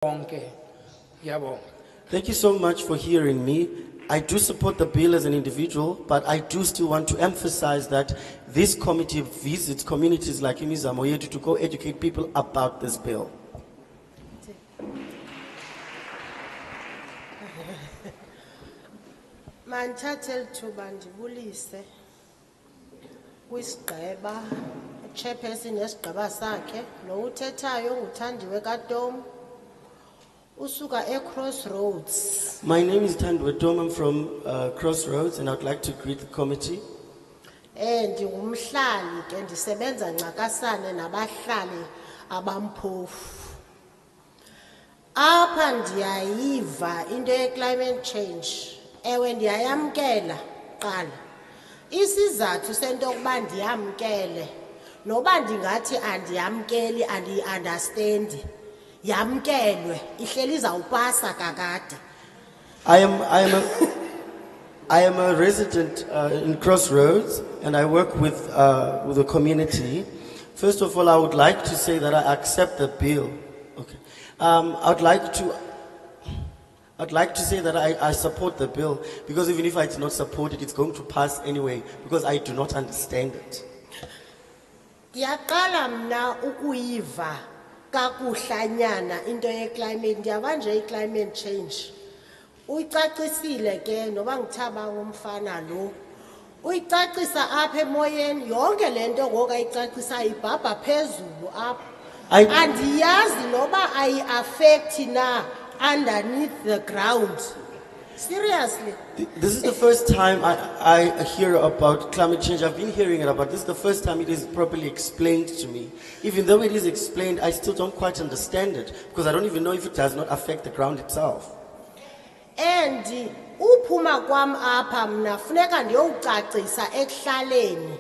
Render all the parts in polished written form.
Thank you so much for hearing me. I do support the bill as an individual, but I do still want to emphasize that this committee visits communities like Imizamo Yetu to go educate people about this bill. Mandithathele ithuba ndibulise kwisigqeba chairperson nesigqeba sakhe lo uthethayo nguthandiwe kaTom usuka eCrossroads. My name is Thandiwe Tom. I'm from Crossroads, and I'd like to greet the committee. Ndingumhlali ke ndisebenza ngcakasane nabahlali abamphofu. Apha ndiyayiva into ye-climate change. Ewe ndiyayamkela qala. Isizathu sento yokuba ndiyamkele noba ndingathi andiyamkeli andiyi-understand yamkelwe ihleli izawupasa kakade. I am a resident in Crossroads, and I work with the community. First of all, I would like to say that I accept the bill. Okay, I'd like to say that I support the bill, because even if I do not support it, it's going to pass anyway, because I do not understand it. Ndiyaqala mna ukuyiva kakuhlanyana into ye-climate, ndiyava nje i-climate change. Uyicacisile ke noba ngithaba ngumfana lo. Uyicacisa apha emoyeni yonke lento ngoku ayicacisa ibhabha phezulu apha. Andiyazi noba ayi-affect na underneath the ground. Seriously. This is the first time I hear about climate change. I've been hearing it about. This is the first time it is properly explained to me. Even though it is explained, I still don't quite understand it, because I don't even know if it does not affect the ground itself. And uphuma kwam apha mna funeka ndiyowucacisa ekuhlaleni.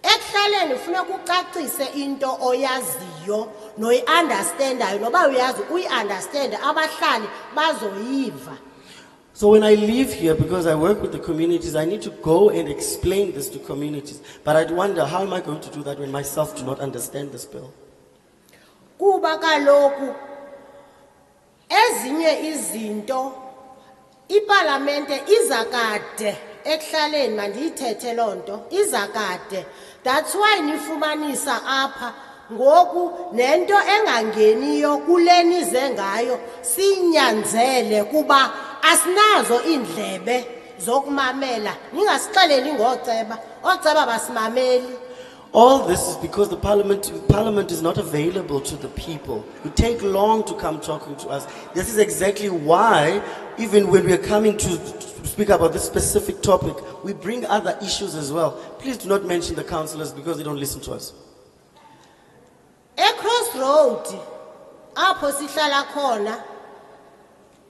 Ekuhlaleni funeka ucacise into oyaziyo noyi-understandayo noba uyazi uyi-understand abahlali bazoyiva. So when I live here, because I work with the communities, I need to go and explain this to communities. But I'd wonder, how am I going to do that when myself do not understand this bill? Kuba kaloku ezinye izinto iparlamente izakade ekuhlaleni mandiyithethe lonto izakade. That's why nifumanisa apha ngoku nento engangeniyo kule nize ngayo sinyanzele kuba asinazo indlebe zokumamela. Ningasixeleli ngoceba, oceba basimameli. All this is because the parliament is not available to the people. It takes long to come talking to us. This is exactly why, even when we are coming to speak about this specific topic, we bring other issues as well. Please do not mention the councillors, because they don't listen to us. Crossroad, apho sihlala khona,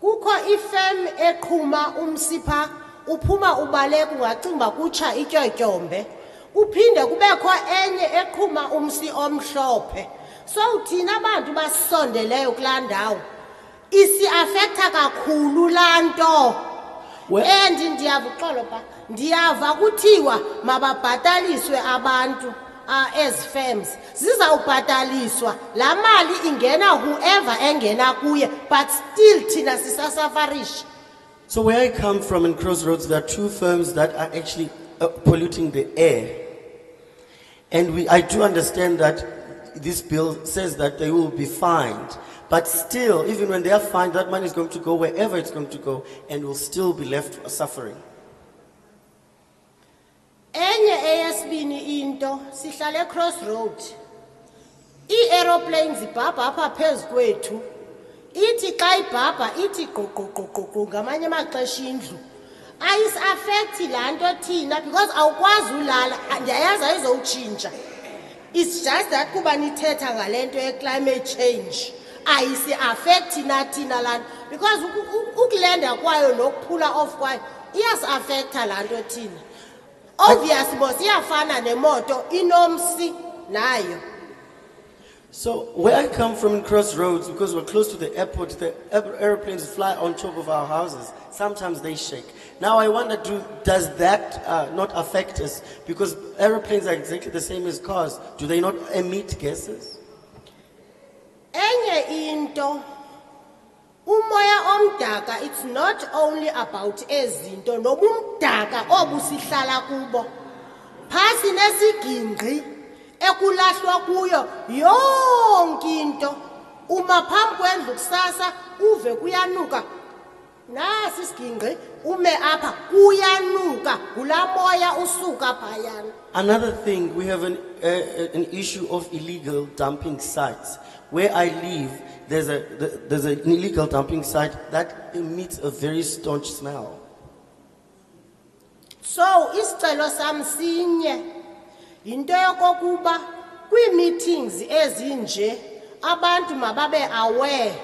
kukho ifem eqhuma umsipha, uphuma ubaleka ungacinga kutsha ityotyombe. Uphinde kubekho enye eqhuma umsi omhlophe. So uthina abantu basondeleyo kulaa ndawo isi-affecta kakhulu laa nto. And ndiyavuxolo pha ndiyava kuthiwa mababhataliswe abantu as firms. Zizawubhataliswa laa mali ingena whoever engena kuye, but still thina sisasafarisha. So where I come from in Crossroads, there are two firms that are actually polluting the air. And I do understand that this bill says that they will be fined. But still, even when they are fined, that money is going to go wherever it's going to go, and will still be left suffering. Enye eyesibini into sihlale Crossroad. Ii-aeroplanes ibhabha apha phezu kwethu. Ithi xa ibhabha ithi qoqoqoqoqo ngamanye amaxesha indlu. Ayisi-affecti laa nto thina because awukwazi ulala, ndiyayazi ayizowutshintsha. It's just that kuba nithetha ngale nto ye-climate change ayisi-affecti nathina laa nto, because ukulenda kwayo nokuphula off kwayo iyasi-affecta laa nto thina. Obviously boss iyafana nemoto inomsi nayo. So where I come from in Crossroads, because we're close to the airport, the airplanes fly on top of our houses. Sometimes they shake. Now I wonder, does that not affect us? Because airplanes are exactly the same as cars. Do they not emit gases? Enye into Umoya omdaka, it's not only about ezinto, nobumdaka obusihlala kubo. Phasi nesigingqi ekulahlwa kuyo yonke into. Uma phambi kwendlu kusasa uve kuyanuka. Nasi isigingqi ume apha kuyanuka gulamoya usuka phayana. Another thing, we have an issue of illegal dumping sites. Where I live, there's an illegal dumping site that emits a very staunch smell. So isicelo sami sinye into yokokuba kwi-meetings ezinje abantu mababe aware.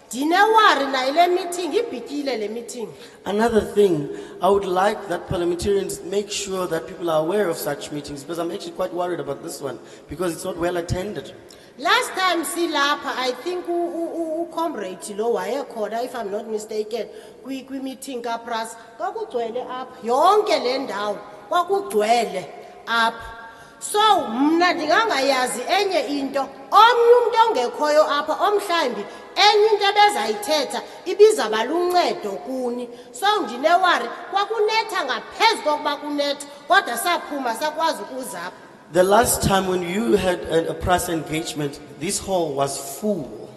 Dinewari na ile meeting ibhitile le meeting. Another thing, I would like that parliamentarians make sure that people are aware of such meetings, because I'm actually quite worried about this one because it's not well attended. Last time silapha, I think comrade lo wayekhona, if I'm not mistaken, kwi meeting kaPras kwakugcwele apha yonke le ndawo kwakugcwele apha. So mna ndingangayazi enye into omnye umuntu ongekhoyo apha omhlambi enye into ebezayithetha ibizaba luncedo kuni. So ndinewari kwakunetha ngaphezulu kokuba kunetha kodwa saphuma sakwazi ukuzapha. The last time when you had a press engagement, this hall was full.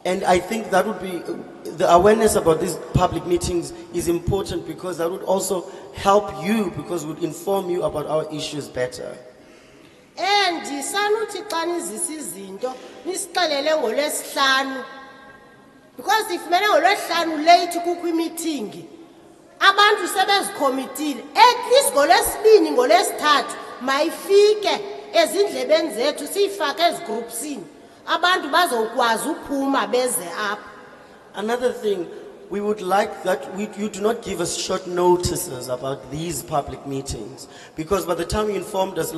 And I think that would be, the awareness about these public meetings is important because that would also help you because it would inform you about our issues better. And sanuthi xa nizisa izinto nisixelele ngoLwesihlanu, because if mele ngoLwesihlanu late kukho imeeting abantu sebezikhomitile, at least ngoLwesibini ngoLwesithathu mayifike ezindlebeni zethu siyifake ezigroupsini abantu bazokwazi uphuma beze apha. Another thing, we would like that you do not give us short notices about these public meetings, because by the time you informed us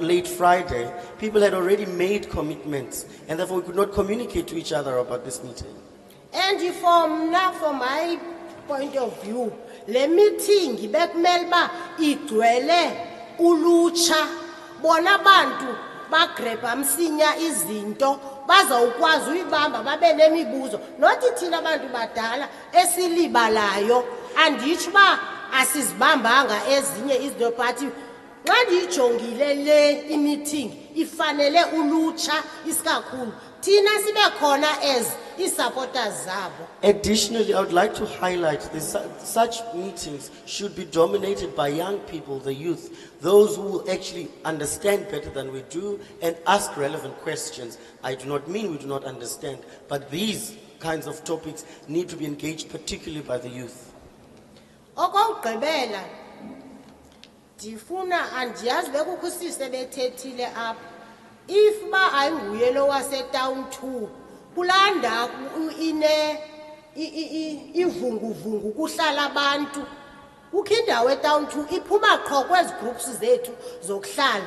late Friday, people had already made commitments, and therefore we could not communicate to each other about this meeting. And from my point of view, le meeting bekumele ba igcwele ulutsha, bona bantu bagreba msinya izinto bazawukwazi uyibamba babe nemibuzo, nothi thina abantu badala esilibalayo anditsho ba asizibambanga ezinye izinto party. Xa ndiyijongile le i-meeting ifanele ulutsha isikakhulu thina sibe khona as i-supporters zabo. Additionally, I would like to highlight this, such meetings should be dominated by young people, the youth, those who will actually understand better than we do and ask relevant questions. I do not mean we do not understand, but these kinds of topics need to be engaged particularly by the youth. Okokugqibela ndifuna andiyazi bekukho usisi bethethile apha, if ba ayinguye lo wasetown 2 kulanda ine ivunguvungu kuhlala abantu, kukho indawo etown 2 iphuma qho kwezi groups zethu zokuhlala,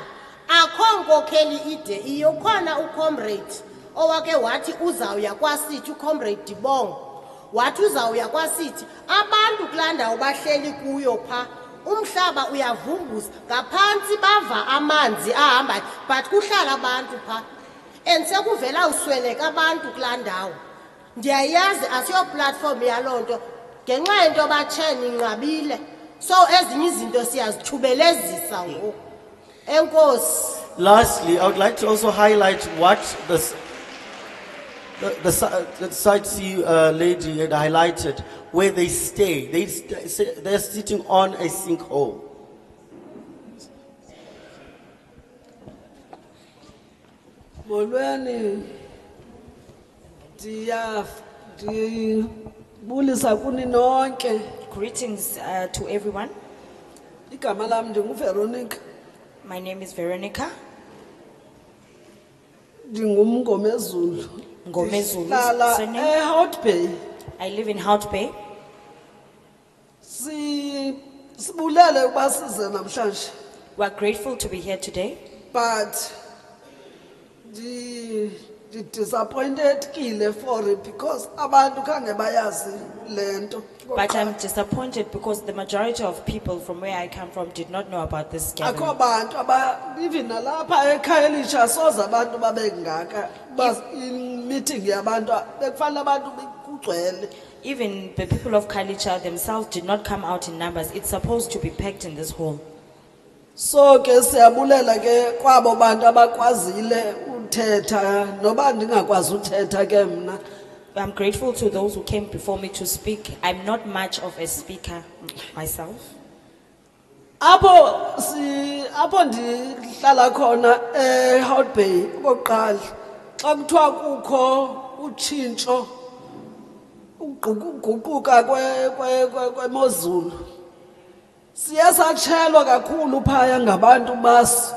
akho nkokheli ide iyo. Khona ucomrade owake wathi uzawuya kwasithi, ucomrade Dibong wathi uzawuya kwasithi abantu kulaa ndawo bahleli kuyo pha umhlaba uyavumbuza ngaphansi bava amanzi ahambayo but kuhlala abantu pha and sekuvela usweleka abantu kulaa ndawo. Ndiyayazi asiyo platform yaloo nto ngenxa yento batsheni inqabile, so ezinye izinto siyazithubelezisa ngoku. Enkosi. Lastly, I would like to also highlight what the sightsee lady had highlighted, where they stay. They're sitting on a sinkhole. Molweni bulisa kuni nonke. Greetings to everyone. Igama lam ndinguVeronica. My name is Veronica. Ndingumngomezulu. Ngomezulu. Hlala surname. eHout Bay. I live in Hout Bay. Sibulele ukuba size namhlanje. We are grateful to be here today. But disappointed kile for it because abantu khange bayazi lento. But I'm disappointed because the majority of people from where I come from did not know about this gathering. Akho bantu even nalapha ekhaya elisha soze abantu babengaka bas in meeting yabantu bekufanele abantu kugcwele. Even the people of Kalicha themselves did not come out in numbers. It's supposed to be packed in this hall. So ke siyabulela ke kwabo bantu abakwazile uthetha noba ndingakwazi uthetha ke mna. I'm grateful to those who came before me to speak. I'm not much of a speaker myself. Apho ndihlala khona eHout Bay okokuqala xa kuthiwa kukho utshintsho uguquka kwemozulu siye satshelwa kakhulu phaya ngabantu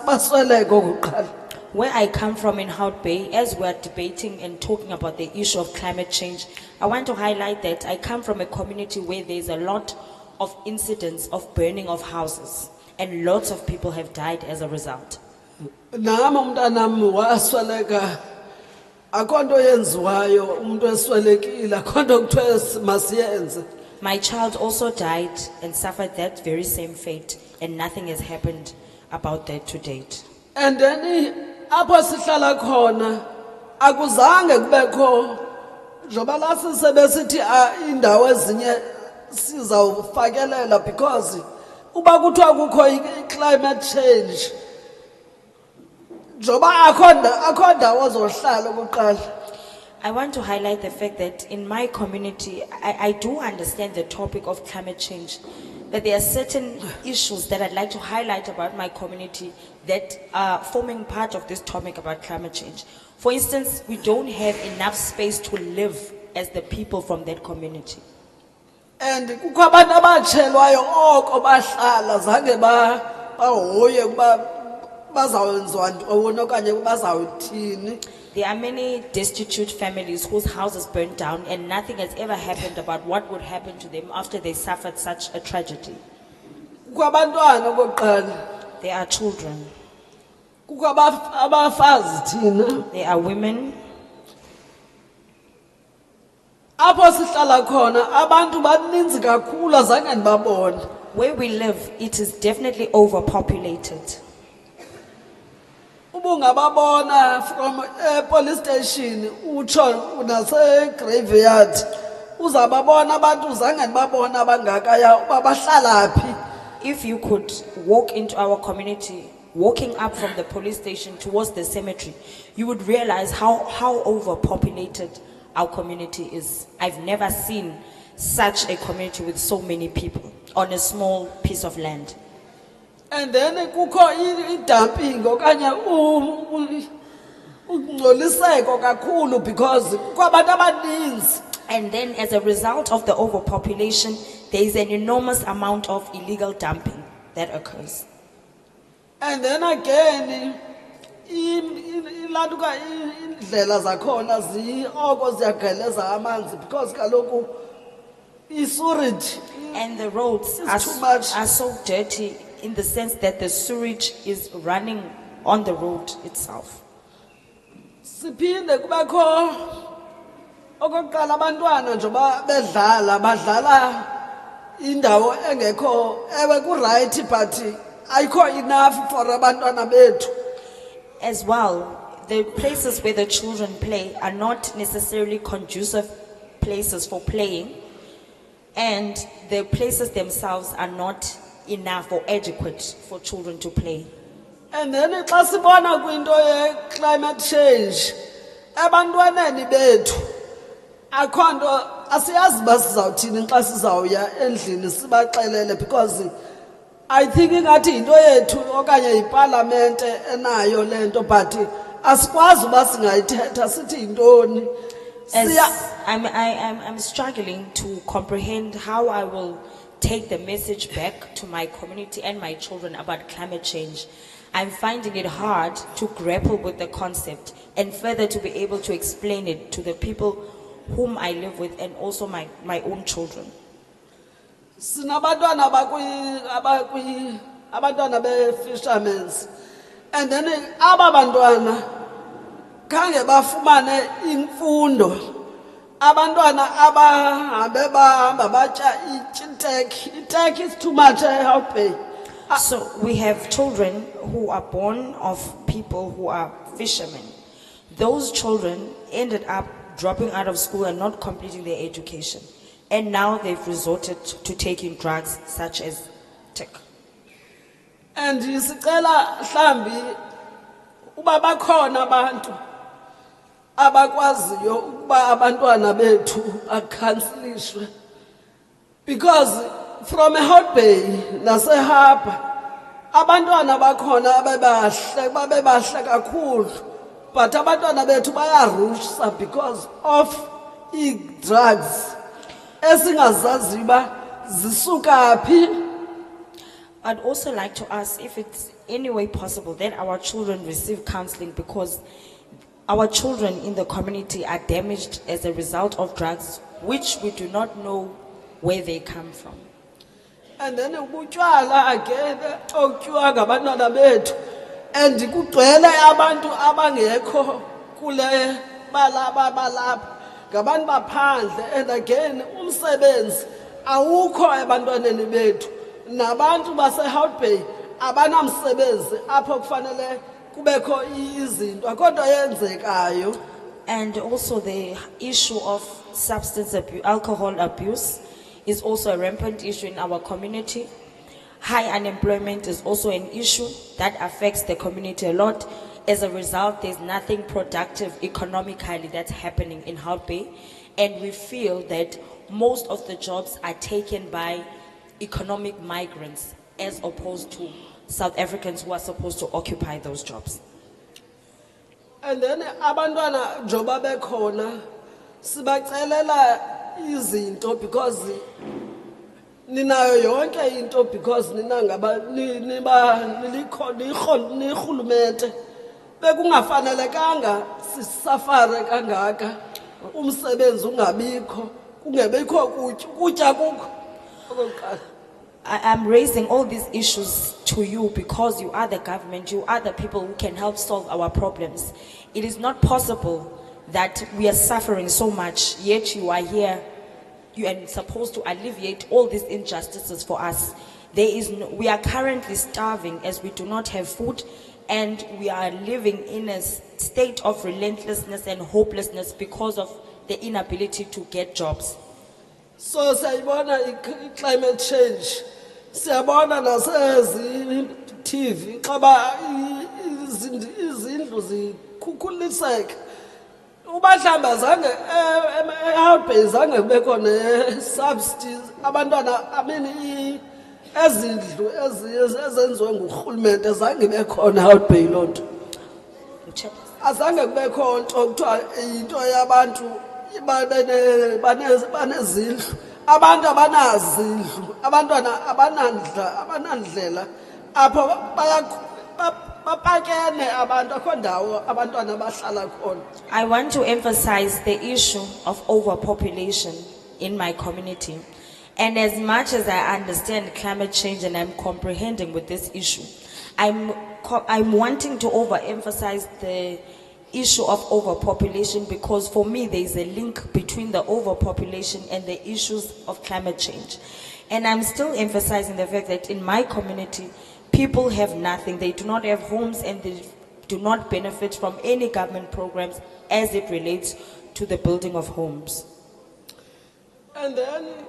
basweleke okokuqala. Where I come from in Hout Bay, as we're debating and talking about the issue of climate change, I want to highlight that I come from a community where there's a lot of incidents of burning of houses, and lots of people have died as a result. Nami umntanami wasweleka akho nto yenziwayo umuntu eswelekile akho nto kuthiwe masiyenze. My child also died and suffered that very same fate, and nothing has happened about that to date. And then apho sihlala khona akuzange kubekho njoba la sisebesithi indawo ezinye sizawufakelela because uba kuthiwa kukho climate change njoba akho ndawo zohlala okokuqala. I want to highlight the fact that in my community, I do understand the topic of climate change, that there are certain issues that I'd like to highlight about my community that are forming part of this topic about climate change. For instance, we don't have enough space to live as the people from that community. And kukho abantu abatshelwayo oko bahlala zange bahoye ukuba bazawenzwa ntoni okanye bazawuthini. There are many destitute families whose houses burned down and nothing has ever happened about what would happen to them after they suffered such a tragedy. Kukho abantwana okokuqala. There are children. Kukho abafazi thina. There are women. Apho sihlala khona abantu baninzi kakhulu azange ndibabone. Where we live, it is definitely overpopulated. Ubungababona from police station utsho nase graveyard uzababona abantu uzange ndibabona abangakaya uba bahlala phi. If you could walk into our community, walking up from the police station towards the cemetery, you would realize how overpopulated our community is. I've never seen such a community with so many people on a small piece of land. And then kukho dumping okanye ungcoliseko kakhulu because kukho abantu abaninzi. And then as a result of the overpopulation, there is an enormous amount of illegal dumping that occurs. And then again, ilantuka indlela zakhona oko ziyageleza amanzi because kaloku isurage. And the roads are so dirty in the sense that the sewage is running on the road itself. Siphinde kubekho okokuqala abantwana njoba badlala indawo engekho ewe ku right but ayikho enough for abantwana bethu. As well, the places where the children play are not necessarily conducive places for playing, and the places themselves are not enough or adequate for children to play. And then xa sibona kwinto ye climate change abantwaneni bethu akho nto asiyazi uba sizawuthini xa sizawuya endlini sibaxelele because I think ingathi yinto yethu okanye yipalamente enayo lento but asikwazi uba singayithetha sithi yintoni. I'm struggling to comprehend how I will take the message back to my community and my children about climate change. I'm finding it hard to grapple with the concept and further to be able to explain it to the people whom I live with and also my own children. Sinabantwana abantwana be fishermen and then aba bantwana khange bafumane imfundo. Abantwana abahambe bahamba batya itek is too much Hout Bay. So we have children who are born of people who are fishermen. Those children ended up dropping out of school and not completing their education. And now they've resorted to taking drugs such as tech. And isicela mhlambi uba bakhona abantu abakwaziyo ukuba abantwana bethu akhanselishwe, because from Hout Bay naseHarbour abantwana bakhona babebahle kakhulu, but abantwana bethu bayarushwa because of drugs esingazazi uba zisuka phi. I'd also like to ask if it's any way possible that our children receive counseling, because our children in the community are damaged as a result of drugs, which we do not know where they come from. And then ubutywala again otyiwa ngabantwana bethu, and kugcwele abantu abangekho kule balapha ngabantu baphandle, and again umsebenzi awukho ebantwaneni bethu. Nabantu base-Hout Bay abanamsebenzi apho kufanele kubekho izinto akhonto yenzekayo. And also the issue of substance abuse, alcohol abuse is also a rampant issue in our community. High unemployment is also an issue that affects the community a lot. As a result, there's nothing productive economically that's happening in Hout Bay. And we feel that most of the jobs are taken by economic migrants as opposed to South Africans who are supposed to occupy those jobs. And then abantwana njoba bekhona sibacelela izinto because ninayo yonke into, because nina ngaba nirhulumente bekungafanelekanga sisafare kangaka umsebenzi ungabikho kungebikho kutya kukho. I'm raising all these issues to you because you are the government, you are the people who can help solve our problems. It is not possible that we are suffering so much, yet you are here, you are supposed to alleviate all these injustices for us. We are currently starving as we do not have food, and we are living in a state of relentlessness and hopelessness because of the inability to get jobs. So sayibona climate change, siyabona nasezi-TV xaba izindlu zikhukhuliseka. Uba mhlawumbi zange eHout Bay zange kubekho ne-subsidies, abantwana ezindlu ezenziwe ngurhulumente zange bekhona eHout Bay loo nto. Azange kubekho nto kuthiwa yinto yabantu banezindlu, abantu abanazindlu, abantwana abanandlela apho bapakene abantu akho ndawo abantwana bahlala khona. I want to emphasize the issue of overpopulation in my community. And as much as I understand climate change and I'm comprehending with this issue, I'm wanting to overemphasize the issue of overpopulation, because for me there is a link between the overpopulation and the issues of climate change. And I'm still emphasizing the fact that in my community, people have nothing. They do not have homes, and they do not benefit from any government programs as it relates to the building of homes. And then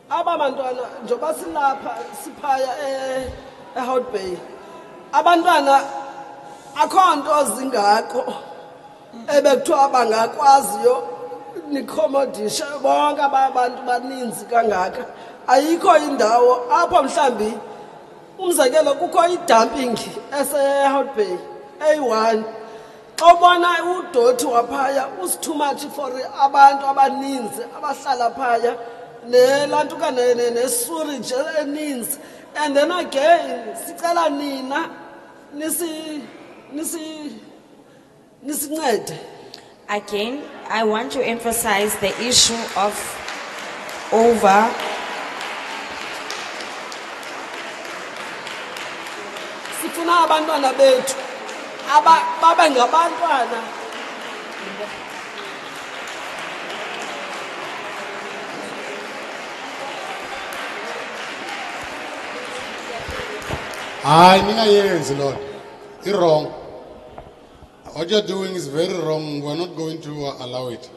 abantwana njoba silapha siphaya eHout Bay, abantwana akho nto zingako ebekuthiwa bangakwaziyo nikhomodisha bonke abantu baninzi kangaka. Ayikho indawo apho mhlambi umzekelo kukho idumping eseHout Bay A1. Xa ubona udoti waphaya too much for abantu abaninzi abahlala phaya, nelantuka nesurage eninzi. And then again sicela nina nisincede. Again, I want to emphasize the issue of sifuna abantwana bethu babe ngabantwana Hayi ningayenzi Lord. You're wrong. What you're doing is very wrong. We're not going to allow it.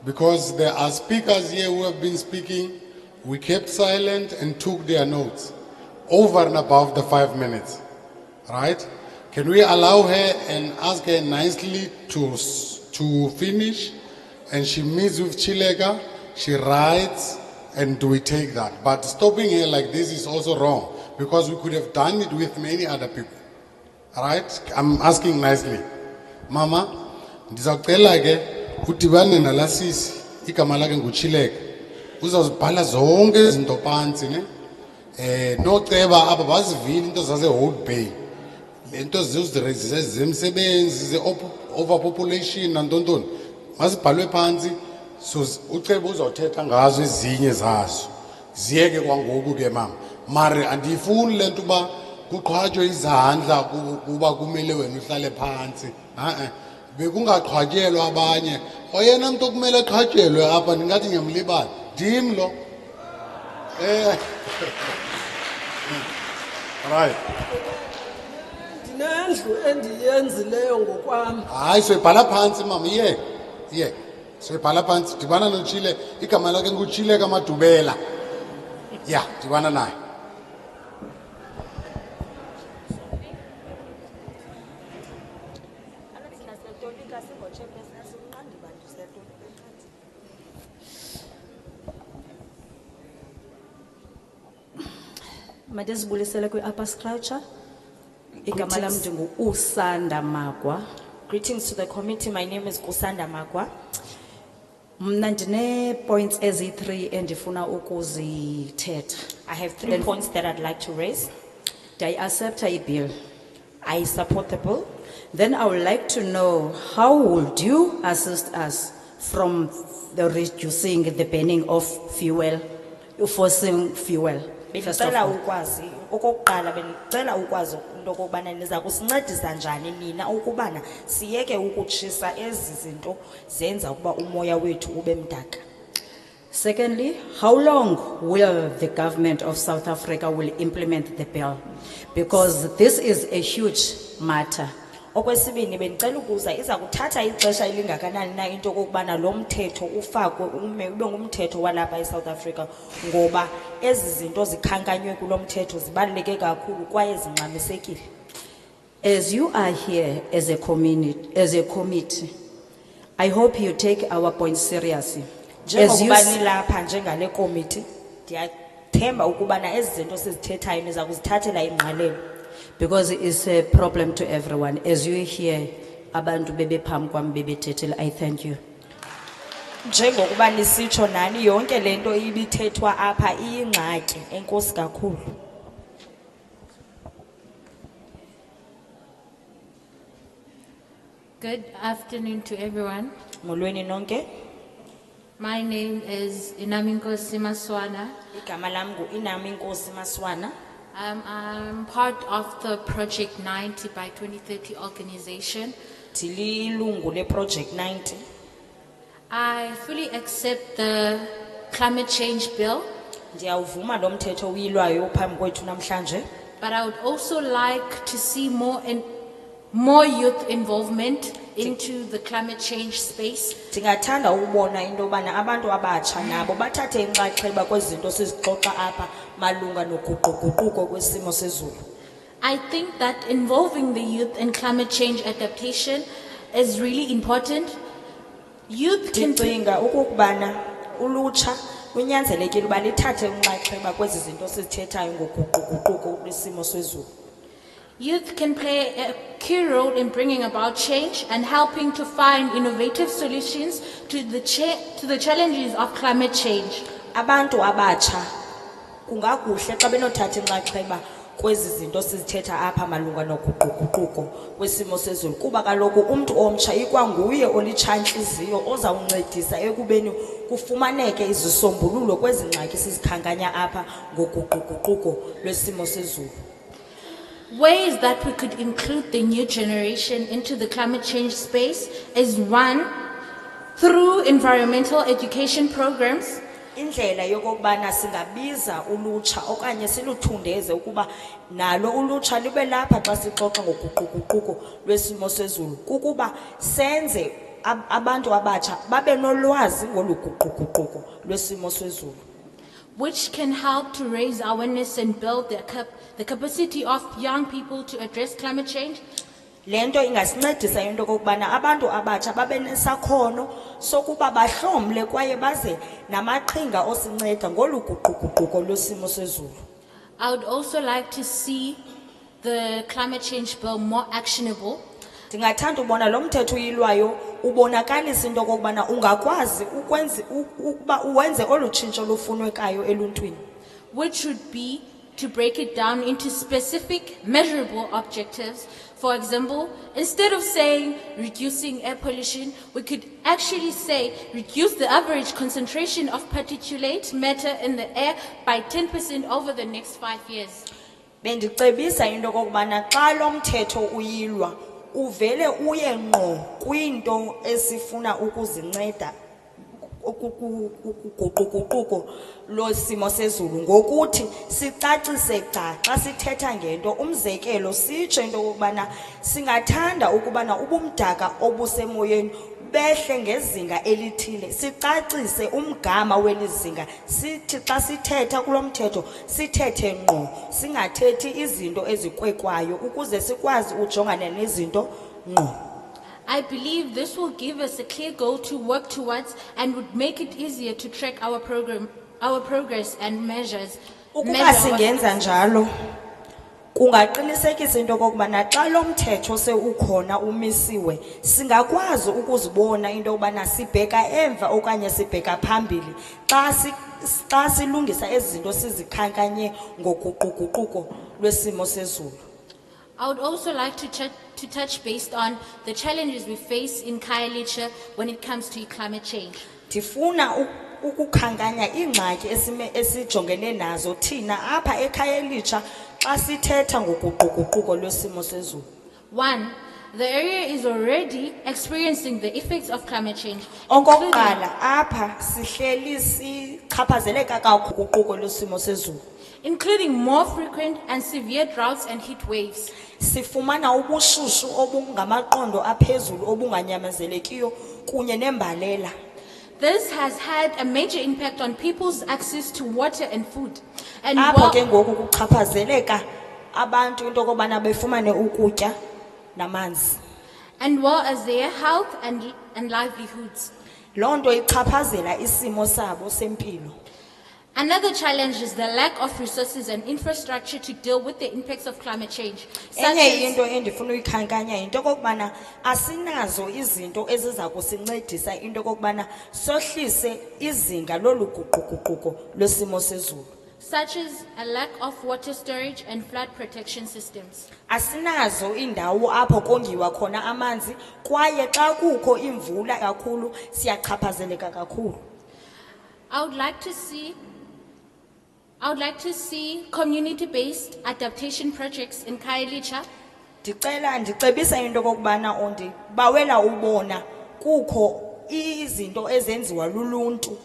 Because there are speakers here who have been speaking. We kept silent and took their notes over and above the 5 minutes. Right? Can we allow her and ask her nicely to finish? And she meets with Chilega, she writes, and we take that. But stopping her like this is also wrong, because we could have done it with many other people. Right? I'm asking nicely. Mama, ndizawucela ke udibane nalasisi igama lakhe nguChileka. Uzawuzibhala zonke izinto phansi ne. Noceba aba bazivile into zase Old Bay. Lento zemsebenzi ze overpopulation nantontoni. Masibhalwe phansi so uceba uzothetha ngazo ezinye zazo. Ziyeke kwangoku ke mama. Mare andifuni lento ba kuqhwatywe izandla kuba kumele wena uhlale phansi. Bekungaqhwatyelwa abanye. Oyena umuntu okumele aqhwatyelwe apha ndingathi ngiyamlibala. Ndim lo. Right. Ndinendlu endiyenzileyo ngokwami. Hayi soyibhala phansi mama yeke. Soyibhala phansi dibana noChile igama lakhe nguChileka Madubela. Yeah, dibana naye. Madesibulisele kwi-upper structure. Igama lam ndingu-Usanda Magwa. Greetings to the committee. My name is Kusanda Magwa. Mna ndine-points ezi-3 endifuna ukuzithetha. I have 3 points that I'd like to raise. Ndiyayiaccepta i-bill. I support the bill. Then I would like to know, how would you assist us from the reducing the burning of fuel, fossil fuel? First of Bendicela all. ukwazi okokuqala bendicela ukwazi into okubana niza kusincedisa njani nina ukubana siyeke ukutshisa ezi zinto zenza ukuba umoya wethu ube mdaka. Secondly, how long will the government of South Africa will implement the bill? Because this is a huge matter. Okwesibini bendicela ukuza iza kuthatha ixesha elingakanani na into okubana lo mthetho ufakwe ube ngumthetho walapha eSouth Africa ngoba ezi zinto zikhankanywe kulo mthetho zibaluleke kakhulu kwaye zingxamisekile. As you are here as a committee, I hope you take our points seriously. As you Njengokuba nilapha njengale committee ndiyathemba ukubana ezi zinto sizithethayo niza kuzithathela ingqalelo. because it's a problem to everyone. As you hear, abantu bebe phambi kwami bebethethela, I thank you. Njengokuba nisitsho nani yonke lento ibithethwa apha iyingxaki enkosi kakhulu. Good afternoon to everyone. Molweni nonke. My name is Inaminkosi Maswana. Igama lam ngu-Inaminkosi Maswana. I'm part of the Project 90 by 2030 organization. Ndililungu le-Project 90. I fully accept the climate change bill, Ndiyawuvuma lo mthetho uyilwayo phambi kwethu namhlanje. but I would also like to see more youth involvement into the climate change space. Ndingathanda ukubona into yobana abantu abatsha nabo bathathe inxaxheba kwezinto sizixoxa apha malunga noguquguquko kwesimo sezulu. I think that involving the youth in climate change adaptation is really important. Youth can Ndicinga ukubana ulutsha kunyanzelekile uba lithathe inxaxheba kwezi zinto sizithethayo ngoguquguquko kwisimo sezulu. Youth can play a key role in bringing about change and helping to find innovative solutions to the challenges of climate change. Abantu abatsha kungakuhle xa benothatha inxaxheba kwezi zinto sizithetha apha malunga noguquguquko kwesimo sezulu kuba kaloku umuntu omtsha ikwanguye olitshantliziyo ozawuncedisa ekubeni kufumaneke izisombululo kwezi ngxaki sizikhankanya apha ngoguquguquko lwesimo sezulu. Ways that we could include the new generation into the climate change space is one, through environmental education programs. Indlela yokubana singabiza ulutsha okanye siluthundeze ukuba nalo ulutsha libe lapha xa sixoxa ngoguquguquko lwesimo sezulu kukuba senze abantu abatsha babe nolwazi ngoluguquguquko lwesimo sezulu, which can help to raise awareness and build the capacity of young people to address climate change. lento ingasincedisa into kokubana abantu abatsha babe nesakhono sokuba bahlomle kwaye baze namaqhinga osinceda ngoluguquguquko lwesimo sezulu. I would also like to see the climate change bill more actionable. Ndingathanda ubona lo mthetho uyilwayo ubonakalisa into kokubana ungakwazi ukuba uwenze olu tshintsho lufunekayo eluntwini, which would be to break it down into specific measurable objectives. For example, instead of saying reducing air pollution, we could actually say reduce the average concentration of particulate matter in the air by 10% over the next 5 years. Bendicebisa into kokubana xa lo mthetho uyilwa uvele uye ngqo kwinto esifuna ukuzinceda ukuguquguquko losimo sezulu ngokuthi sicacise xa sithetha ngento. Umzekelo sitsho into kokubana singathanda ukubana ubumdaka obusemoyeni behle ngezinga elithile, sicacise umgama welizinga, sithi xa sithetha kulo mthetho sithethe ngqo, singathethi izinto ezikwekwayo ukuze sikwazi ujongana nezinto ngqo. I believe this will give us a clear goal to work towards and would make it easier to track our progress and measures. Ukuba singenza njalo kungaqinisekisa into kokubana xa lo mthetho seukhona umisiwe singakwazi ukuzibona into yokubana sibheka emva okanye sibheka phambili xa silungisa ezi zinto sizikhankanye ngoguquguquko lwesimo sezulu. I would also like to touch based on the challenges we face in Khayelitsha when it comes to climate change. Ndifuna ukukhankanya ingxaki esijongene nazo thina apha eKhayelitsha xa sithetha ngoguquguquko lwesimo sezulu. One, the area is already experiencing the effects of climate change. Okokuqala apha sihleli sichaphazeleka kakhulu ngoguquguquko lwesimo sezulu, including more frequent and severe droughts and heat waves. Sifumana ubushushu obungamaqondo aphezulu obunganyamezelekiyo kunye nembalela. This has had a major impact on people's access to water and food. And Apho ke ngoku kuchaphazeleka abantu into kokubana befumane ukutya namanzi. And well as their health and livelihoods. Loo nto ichaphazela isimo sabo sempilo. Another challenge is the lack of resources and infrastructure to deal with the impacts of climate change. Enye into endifuna uyikhankanya into kokubana asinazo izinto eziza kusincedisa into kokubana sohlise izinga lolu guquguquko lwesimo sezulu. Such as a lack of water storage and flood protection systems. Asinazo indawo apho kongiwa khona amanzi kwaye xa kukho imvula kakhulu siyachaphazeleka kakhulu. I would like to see community-based adaptation projects in Khayelitsha. Ndicebisa into kokubana bawela ubona kukho izinto ezenziwa luluntu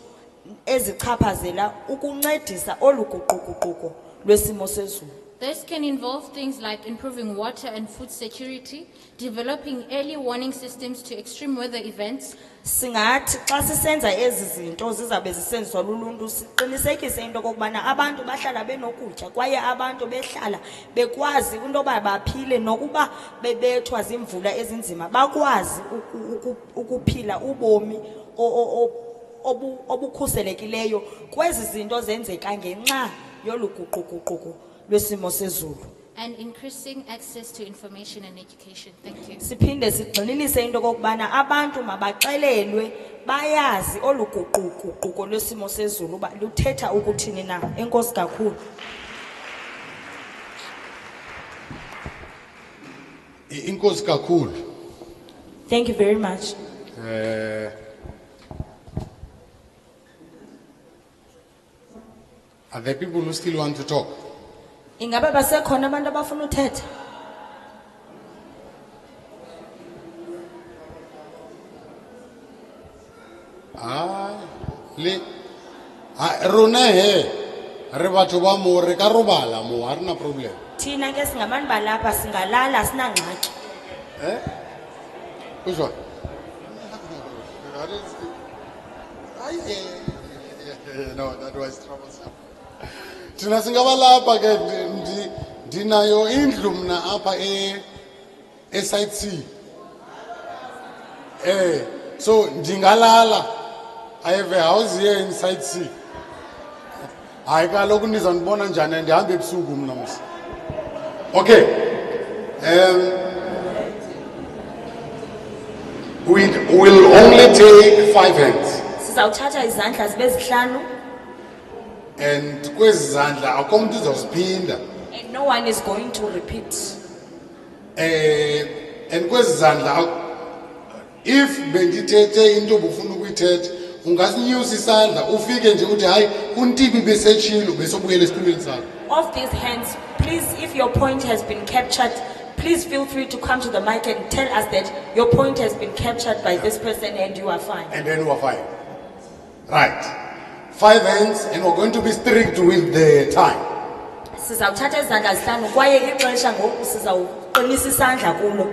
ezichaphazela ukuncedisa oluguquguquko lwesimo sezulu. This can involve things like improving water and food security, developing early warning systems to extreme weather events. Singathi xa sisenza ezi zinto zizabe zisenziswa luluntu siqinisekise into kokubana abantu bahlala benokutya kwaye abantu behlala bekwazi into yoba baphile nokuba bebethwa zimvula ezinzima bakwazi ukuphila ubomi obukhuselekileyo kwezi zinto zenzeka ngenxa yoluguquguquko lwesimo sezulu. And increasing access to information and education. Thank you. Siphinde sigxininise into kokubana abantu mabaxelelwe bayazi oluguquguquko lwesimo sezulu uba luthetha ukuthini na. Enkosi kakhulu. Inkosi kakhulu. Thank you very much. Are there people who still want to talk? Ingabe basekhona abantu abafuna uthetha? Rona he, re batho ba mo re ka robala mo, ha rena problem. Thina ke singabantu balapha singalala sinangxaki. Which one? No, that was troublesome. Thina singaba lapha ke ndinayo indlu mna apha side C. So ndingalala. I have a house here in side C. Hayi kaloku nizandibona njani ndihambe ebusuku mna msi. Okay. We'll only take 5 hands. Sizawuthatha izandla zibe zihlanu. And kwezi zandla akho umuntu uzawusiphinda. And no one is going to repeat. And kwezi zandla if bendithethe into obufuna ukuyithetha ungasinyusa isandla ufike nje uthi hayi uNtibi besetshilo besobuyela esitulweni sakho. Of these hands, please, if your point has been captured, please feel free to come to the mic and tell us that your point has been captured by this person and you are fine. And then you are fine. Right. 5 hands, and we're going to be strict with the time. Sizawuthatha izandla zihlanu kwaye ixesha ngoku sizawuqinisa isandla kulo.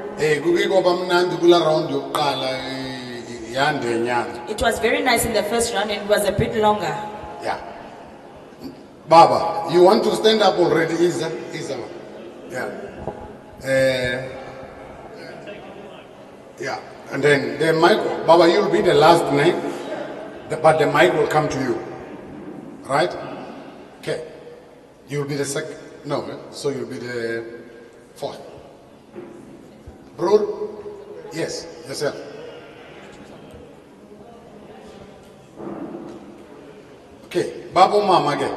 Kuke kwaba mnandi kula round yokuqala yande nyanga. It was very nice in the first round and it was a bit longer. Yeah. Baba, you want to stand up already, Isa? Yeah. Yeah. And then the mic, Baba, you'll be the last name, but the mic will come to you. Right? Okay. You'll be the second. No, so you'll be the 4th. Bro? Yes, yourself. Okay. Baba mama again.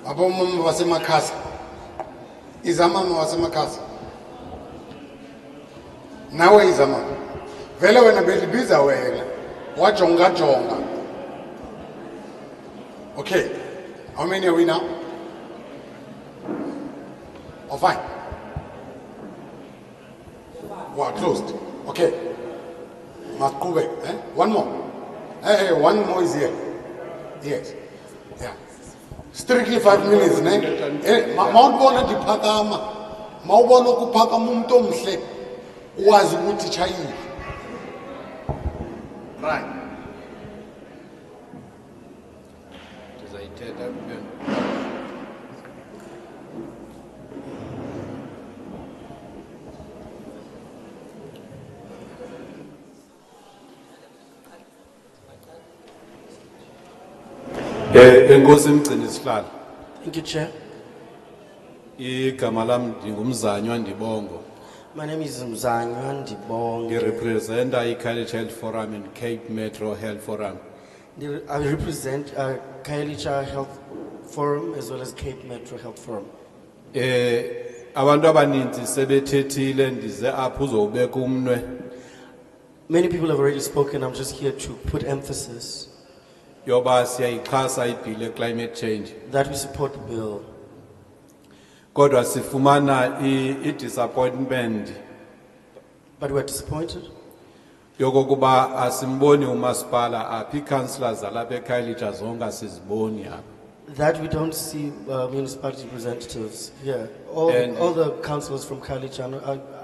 Baba mama wasemakhasi. Izamama wasemakhasi. Nawe izamama. Vele wena belibiza wena. Wajonga jonga. Okay. How many are we now? Oh, fine. Wow, closed. Okay. Makube. One more. Hey, one more is here. Yes. Yeah. Strictly 5 minutes, ne? Mawubona diphakama. Mawubona ukuphakama umuntu omhle. Uwazi ukuthi chayile. Right. Enkosi mgcini sihlalo. Thank you, Chair. Igama lami ngingumzanywa Ndibongo. My name is Mzanywa Ndibongo. Ngirepresenta iKhayelitsha Health Forum and Cape Metro Health Forum. I represent Khayelitsha Health Forum as well as Cape Metro Health Forum. Abantu abaninzi sebethethile ndize apho uzobeka umnwe. Many people have already spoken. I'm just here to put emphasis Yoba siyayixhasa ibill ye-climate change. that we support the bill. Kodwa sifumana i-disappointment But we're disappointed yokokuba asimboni umasipala apha ii-councillors zalapha eKhayelitsha zonke asiziboni apha. that we don't see municipality representatives here. And- All the councillors from Khayelitsha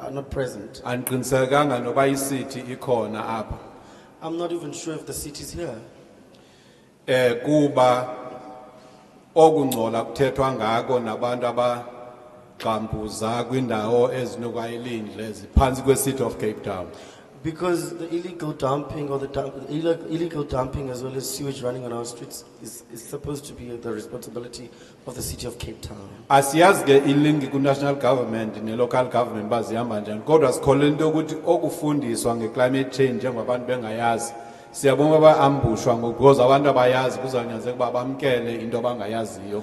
are not present. Andiqinisekanga noba isithi ikhona apha. I'm not even sure if the seat is here. Kuba okungcola kuthethwa ngako nabantu abagxambuza kwindawo ezinukwayilindle ziphansi kwe-City of Cape Town. Because the illegal dumping or the illegal dumping as well as sewage running on our streets is supposed to be the responsibility of the City of Cape Town. Asiyazi ke ilinki ku-national government ne-local government bazihamba njani, kodwa sikholelwa into yokuthi okufundiswa nge-climate change njengobantu bengayazi siyabona ba-ambushwa because abantu abayazi kuzawunyanzeleka ukuba bamkele into abangayaziyo.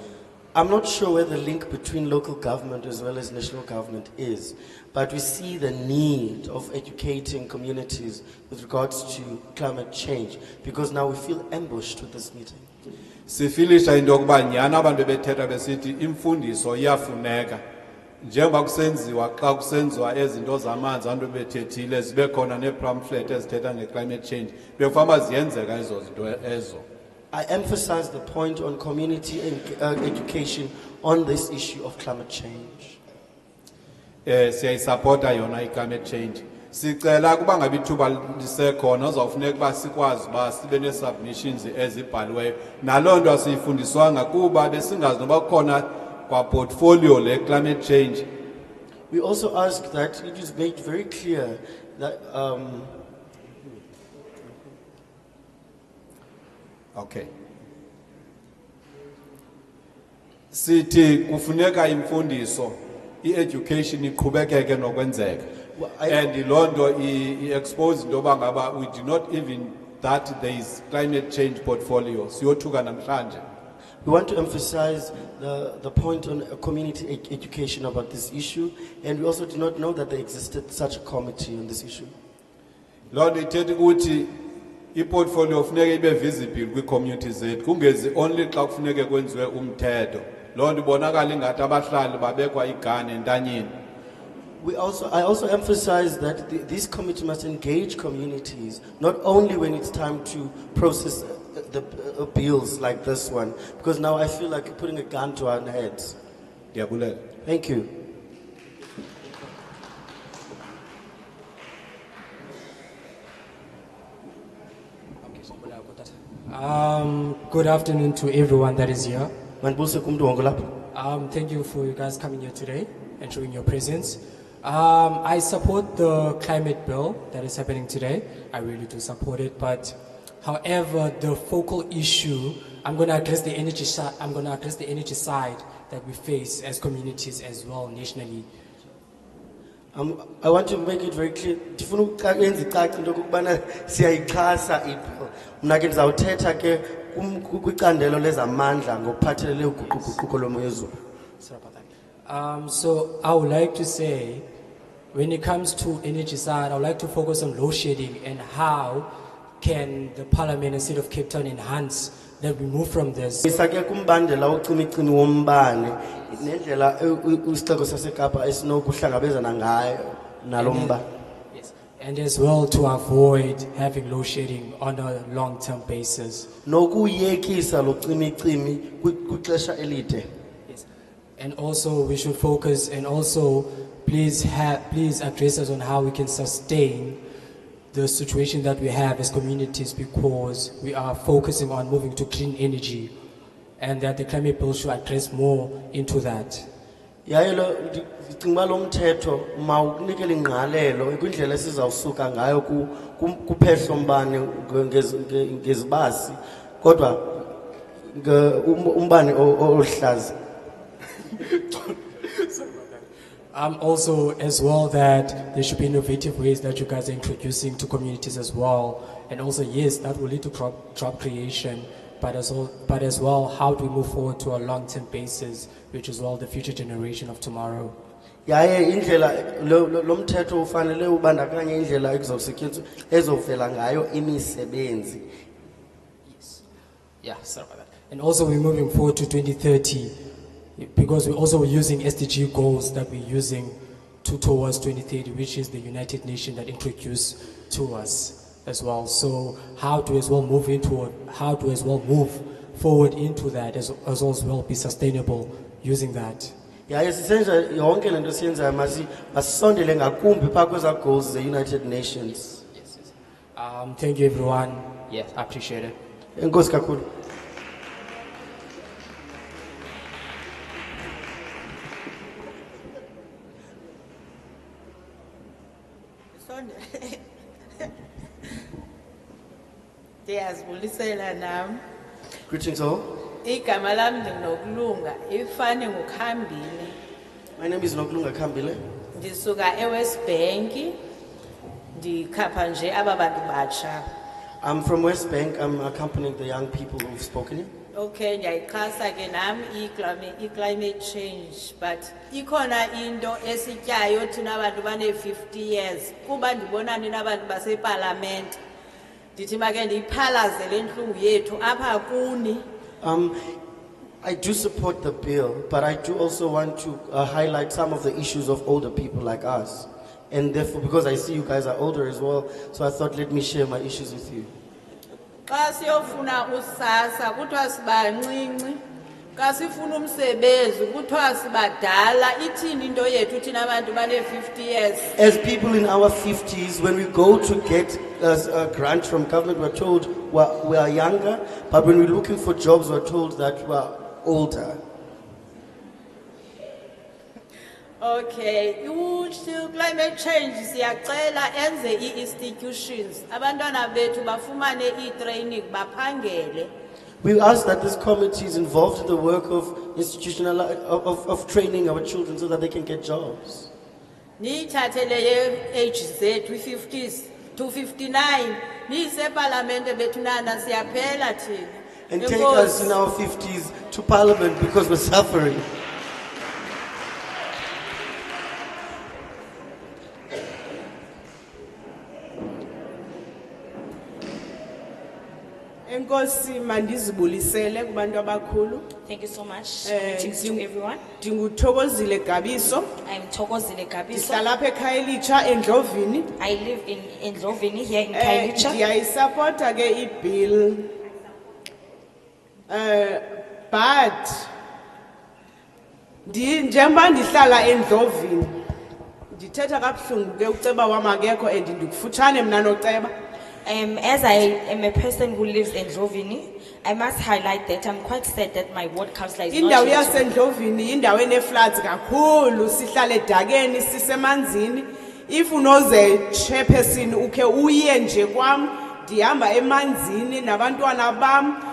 I'm not sure where the link between local government as well as national government is, but we see the need of educating communities with regards to climate change, because now we feel ambushed with this meeting. Sifilisha into yokuba nyhani abantu bethetha besithi imfundiso iyafuneka. Njengoba kusenziwa xa kusenziwa ezinto zamanzi abantu bethethile zibe khona ne-pamphlet ezithetha nge-climate change. Bekufanele ziyenzeka ezo zinto ezo. I emphasize the point on community education on this issue of climate change. Siyayisupporta yona i-climate change. Sicela kuba ngabe ithuba lisekhona uzawufuneka uba sikwazi uba sibe ne-submissions ezibhaliweyo. Naloo nto asiyifundiswanga kuba besingazi noba kukhona kwa portfolio le-climate change. We also ask that it is made very clear that Okay. Sithi kufuneka imfundiso, i-education iqhubekeke nokwenzeka. Well, And loo nto i-expose into yoba ngaba we do not even that there is climate change portfolio. Siyothuka namhlanje. we want to emphasize the point on community education about this issue, and we also did not know that there existed such a committee on this issue. Loo nto ithetha ukuthi i-portfolio funeka ibe visible kwi-community zethu kungezi only xa kufuneke kwenziwe umthetho. Loo nto ibonakala ingathi abahlali babekwa igane entanyeni. I also emphasize that this committee must engage communities, not only when it's time to process the bills like this one, because now I feel like putting a gun to our heads. Ndiyabulela. Thank you. Good afternoon to everyone that is here. Manibulise kumntu wonke lapha. Thank you for you guys coming here today and showing your presence. I support the climate bill that is happening today. I really do support it, but however, the focal issue, I'm going to address the energy side. I'm going to address the energy side that we face as communities as well nationally. I want to make it very clear. Ndifuna ukuyenza icace into okubana siyayixhasa ibill. Mna ke ndizawuthetha ke kwicandelo lezamandla ngokuphathelele uguquguquko lwemo yezulu. Sorry about that. So I would like to say, when it comes to energy side, I would like to focus on load shedding and how can the Parliament and State of Cape Town enhance that we move from this. Isake kumbandela ucimicimi wombane nendlela isixeko saseKapa esinokuhlangabezana ngayo nalo mbane. Yes, and as well to avoid having load shedding on a long-term basis. Nokuyekisa lo cimicimi kwixesha elide. Yes, and also we should focus and also please address us on how we can sustain the situation that we have as communities, because we are focusing on moving to clean energy, and that the climate bill should address more into that. Yaye lo ndicinga lo mthetho mawukunikele ingqalelo kwindlela esizawusuka ngayo kuphehlo mbane ngezibasi kodwa umbane ohlaza. Also as well that there should be innovative ways that you guys are introducing to communities as well. And also, yes, that will lead to job creation, but as well, how do we move forward to a long-term basis, which is well the future generation of tomorrow. Yaye indlela lo mthetho ufanele ubandakanye indlela ekuzosetyenziswa ezovela ngayo imisebenzi. Yes. Yeah, sorry about that. And also we're moving forward to 2030. Because we're also using SDG goals that we're using towards 2030, which is the United Nations that introduced to us as well. So how to as well move forward into that as well be sustainable using that. Yaye sisenza yonke lento siyenzayo masisondele ngakumbi phaa kweza goals the United Nations. Yes. Thank you everyone. Yes, I appreciate it. Enkosi kakhulu. Ndiyazibulisela nam. Greetings all. Igama lam ndinokulunga ifane ngukhambile. My name is Nokulunga Kambile. Ndisuka eWest Bank. Ndikhapha nje aba bantu batsha. I'm from West Bank. I'm accompanying the young people who've spoken here. Okay, ndiyayixhasa ke nami i-climate change, but ikhona into esityayo thina abantu bane-50 years kuba ndibona nina abantu basepalamente ndithi make ndiyiphalaze le ntlungu yethu apha kuni. I do support the bill, but I do also want to highlight some of the issues of older people like us. And therefore, because I see you guys are older as well, so I thought let me share my issues with you. Xa siyofuna usasa kuthiwa sibancinci, xa sifuna umsebenzi kuthiwa sibadala. Ithini into yethu thina abantu bane-50 years? As people in our 50s, when we go to get a grant from government, we're told we are younger, but when we're looking for jobs, we're told that we're older. Okay, climate change siyacela enze i-institutions. Abantwana bethu bafumane i-training baphangele. We ask that this committee is involved in the work of institutional of training our children so that they can get jobs. Niyithathele ye-age zethu 50s to 59 niyisepalamente bethu nana siyaphela thina. And take us in our 50s to parliament because we're suffering. Enkosi mandizibulisele kubantu abakhulu. Thank you so much. Greetings to everyone. Ndinguthokozile Gabiso. I'm Thokozile Gabiso. Ndihlala apha eKhayelitsha eNdlovini. I live in Ndlovini here in Khayelitsha. Ndiyayisupporta ke i-bill. But njengoba ndihlala eNdlovini ndithetha kabuhlungu ke uceba wam akekho and ndikufutshane mna noceba. As I am a person who lives in Ndlovini, I must highlight that I'm quite sad that my ward councillor is not Indawo here. yaseNdlovini indawo enefloods kakhulu, sihlala edakeni sisemanzini. If unoze chairperson ukhe uye nje kwam ndihamba emanzini nabantwana bam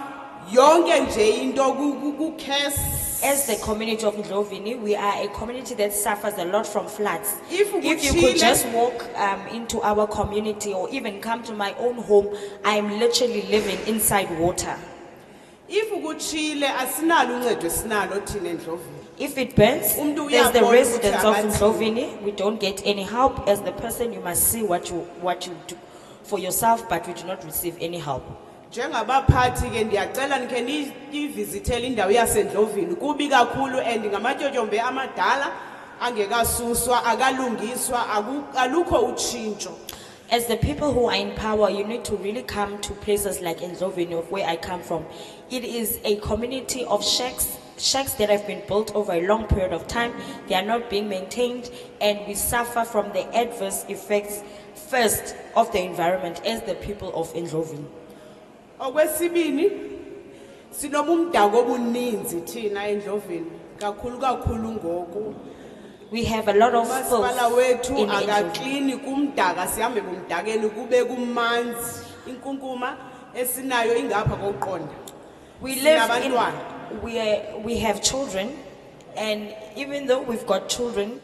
yonke nje into ku-case. As the community of Ndlovini, we are a community that suffers a lot from floods. If you could just walk into our community or even come to my own home, I'm literally living inside water. If ukuchile asinalo uncedo esinalo thina eNdlovini. If it burns, as the residents of Ndlovini, we don't get any help. As the person, you must see what you do for yourself, but we do not receive any help. Njengabaphathi ke ndiyacela nikhe nivizithele indawo yaseNdlovini kubi kakhulu and ngamatyotyombe amadala angekasuswa akalungiswa alukho utshintsho. As the people who are in power, you need to really come to places like Ndlovini, of where I come from. It is a community of shacks that have been built over a long period of time. They are not being maintained, and we suffer from the adverse effects first of the environment as the people of Ndlovini. Okwesibini sinobumdako obuninzi thina eNdlovini kakhulu ngoku. We have a lot of Masipala wethu in akaklini kumdaka sihambe kumdakeni kube kumanzi inkunkuma esinayo ingapha koqonda. We live in, we have children, and even though we've got children,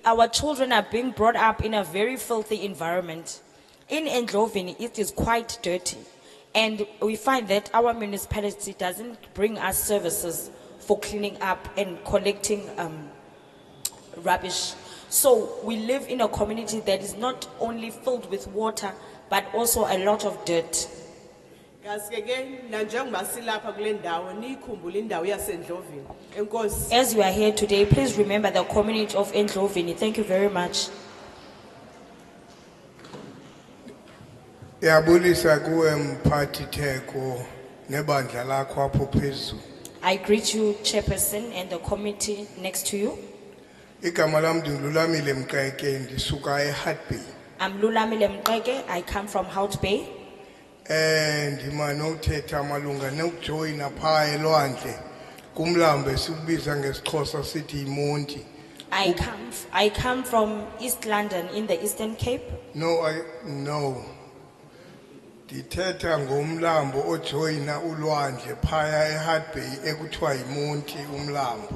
our children are being brought up in a very filthy environment. In Ndlovini, it is quite dirty. And we find that our municipality doesn't bring us services for cleaning up and collecting rubbish. So we live in a community that is not only filled with water, but also a lot of dirt. As you are here today, please remember the community of Ndlovini. Thank you very much. Yabulisa kuwe mphathi theko nebandla lakho apho phezulu. I greet you, Chairperson, and the committee next to you. Igama lami ndinguLulamile Mqeke ndisuka eHart Bay. I'm Lulamile Mqeke. I come from Hout Bay. Ndimane uthetha malunga nokujoyina phaa elwandle kumlambo esikubiza ngesixhosa sithi iMonti. I come from East London in the Eastern Cape. No. Ndithetha ngomlambo ojoyina ulwandle phaya eHart Bay ekuthiwa iMonti umlambo.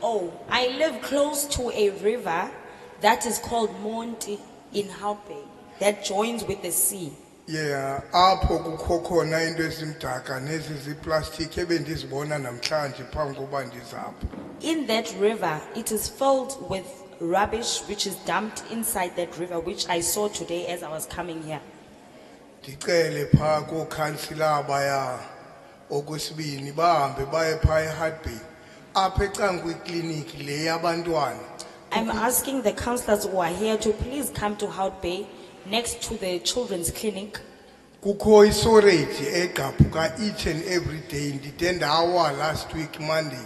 Oh, I live close to a river that is called Monti in Hout Bay that joins with the sea. Yeah, apho kukho khona into ezimdaka nezi ziplastic ebendizibona namhlanje phambi koba ndizapha. In that river, it is filled with rubbish which is dumped inside that river, which I saw today as I was coming here. Ndicele pha kookhansila baya okwesibini bahambe baye pha eHart Bay apha ecangu kwikliniki le yabantwana. I'm asking the counselors who are here to please come to Hout Bay next to the children's clinic. Kukho isorage egqaphuka each and every day. Ndide ndawa last week Monday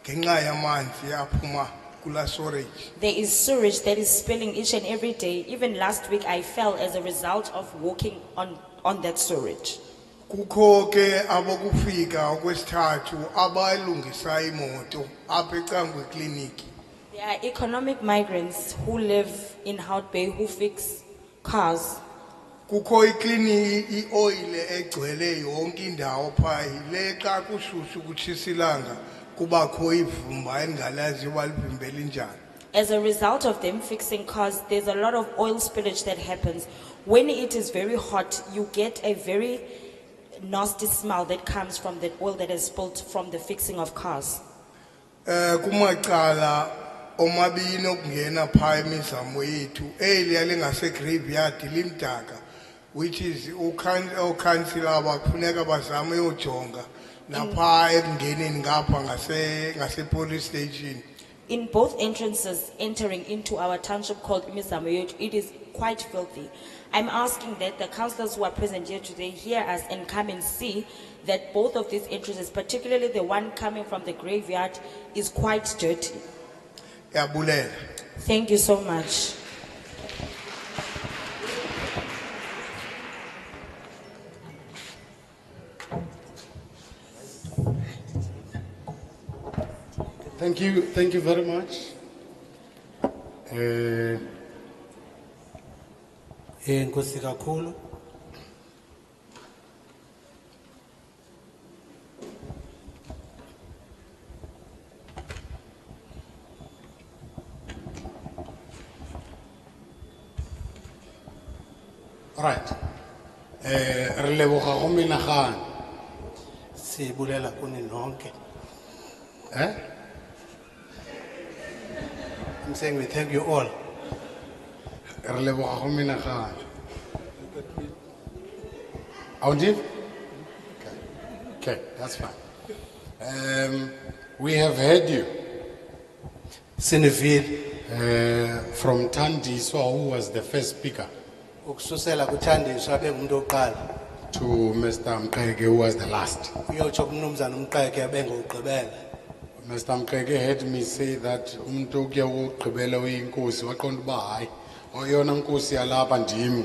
ngenxa yamanzi aphuma kula storage. There is sewage that is spilling each and every day. Even last week I fell as a result of walking on that sewage. Kukho ke abokufika okwesithathu abalungisa imoto apha ecangu kwekliniki. There are economic migrants who live in Hout Bay who fix cars. Kukho ikliniki ioil egcwele yonke indawo pha ile xa kushushu kutshisa ilanga kubakho ivumba engalazi walivimbela njani. As a result of them fixing cars, there's a lot of oil spillage that happens. When it is very hot, you get a very nasty smell that comes from the oil that is spilled from the fixing of cars. Kumacala omabini okungena pha emizamo yethu eliya lengase graveyard limdaka, which is ukhansila bakufuneka bazame ujonga napha ekungeneni ngapha ngase police station. In both entrances entering into our township called Imizamo Yethu, it is quite filthy. I'm asking that the councillors who are present here today hear us and come and see that both of these entrances, particularly the one coming from the graveyard, is quite dirty. Yabulela. Thank you so much. Thank you very much. Nkosi kakhulu. All right. Re leboga go menagane. Sibulela kuni nonke. I'm saying we thank you all. Re leboga go menagane. Audit? Okay, that's fine. We have heard you. Sinivile. From Tandiswa, who was the first speaker, Ukususela kuThandiswa bengumuntu oqala. to Mr. Mqeke, who was the last. Uyotsho kumnumzana uMqeke bengugqibela. Mr. Mqeke heard me say that umuntu okuya ukugqibela uyinkosi waqonda uba hayi oyona nkosi yalapha ndim.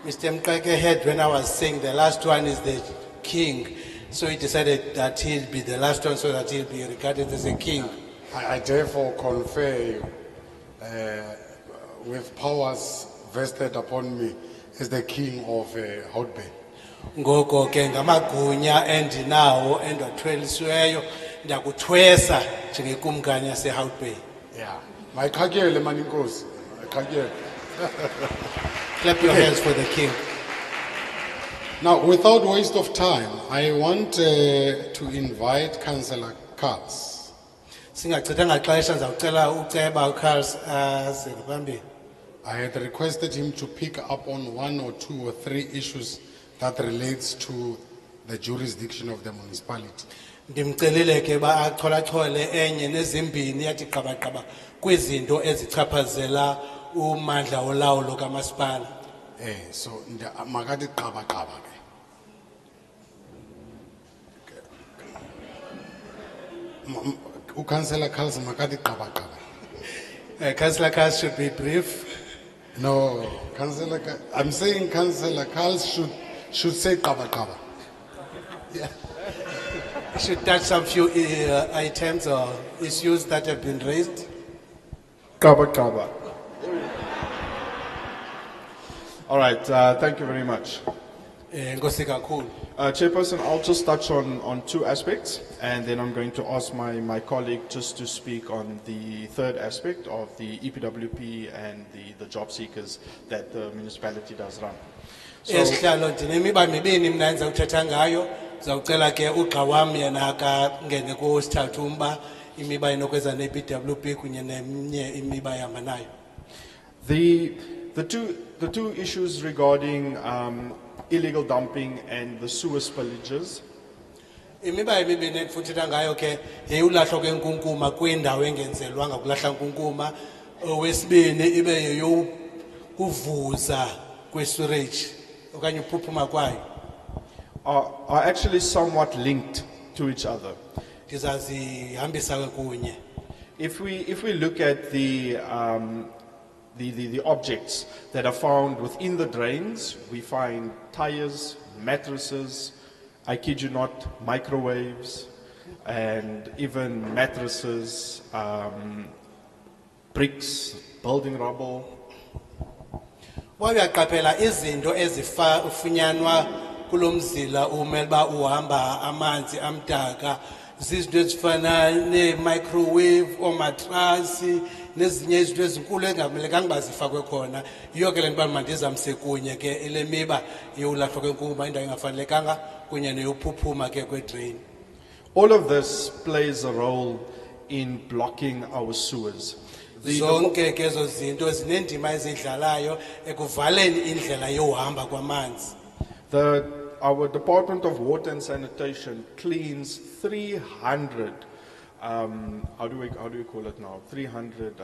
Mr. Mqeke heard when I was saying the last one is the king, so he decided that he'll be the last one so that he'll be regarded as a king. I therefore confer you with powers vested upon me as the king of Hout Bay. Ngoko ke ngamagunya endinawo endathwelisiweyo ndakuthwesa njengekumkani yaseHout Bay. Yeah. Mayiqhatyele mani inkosi. Mayiqhatyele. Clap your hands for the king. Now, without waste of time, I want to invite Councillor Katz. Singachithanga xesha ndizawucela uceba uCarls phambili. I had requested him to pick up on 1 or 2 or 3 issues that relates to the jurisdiction of the municipality. Ndimcelile ke ba acholachole enye nezimbini yathi qabaqaba kwizinto ezichaphazela umandla olawulo kamasipala. So makati qaba qaba ke. Councillor Carls makati qaba qaba. Councillor Carls should be brief. No, I'm saying Councillor Carls should say qaba qaba. Yeah. Should touch some few items or issues that have been raised. Kaba Kaba. All right, thank you very much. Chairperson, I'll just touch on 2 aspects, and then I'm going to ask my colleague just to speak on the third aspect of the EPWP and the job seekers that the municipality does run. Esihlalo ndinemiba mibini mina enza uthetha ngayo. Zawucela ke ugqa wami yena akangene kosithathu umba imiba enokweza ne-PWP kunye neminye imiba yamanayo. The two issues regarding illegal dumping and the sewer spillages. Imiba emibini ekufuthetha ngayo ke yeyulahlo kwenkunkuma kwindawo engenzelwanga kulahla nkunkuma. Owesibini ibe yeyokuvuza kwe-sewage okanye uphuphuma kwayo. Are actually somewhat linked to each other. Ndizazihambisa kunye. If we look at the objects that are found within the drains, we find tires, mattresses, I kid you not, microwaves, and even mattresses, bricks, building rubble. Wayaqaphela izinto ezifunyanwa kulomzila umelba uhamba amanzi amdaka zizinto ezifana ne-microwave omatrasi nezinye izinto ezinkulu engamelekanga bazifakwe khona. Yiyo ke le nto mandizamise kunye ke ile miba yolahlo kwenkunkuma indawo engafanelekanga kunye neyophuphuma ke kwe-drain. All of this plays a role in blocking our sewers. Zonke ke ezo zinto zinendima ezidlalayo ekuvaleni indlela yohamba kwamanzi. Our Department of Water and Sanitation cleans 300, how do we call it now? 300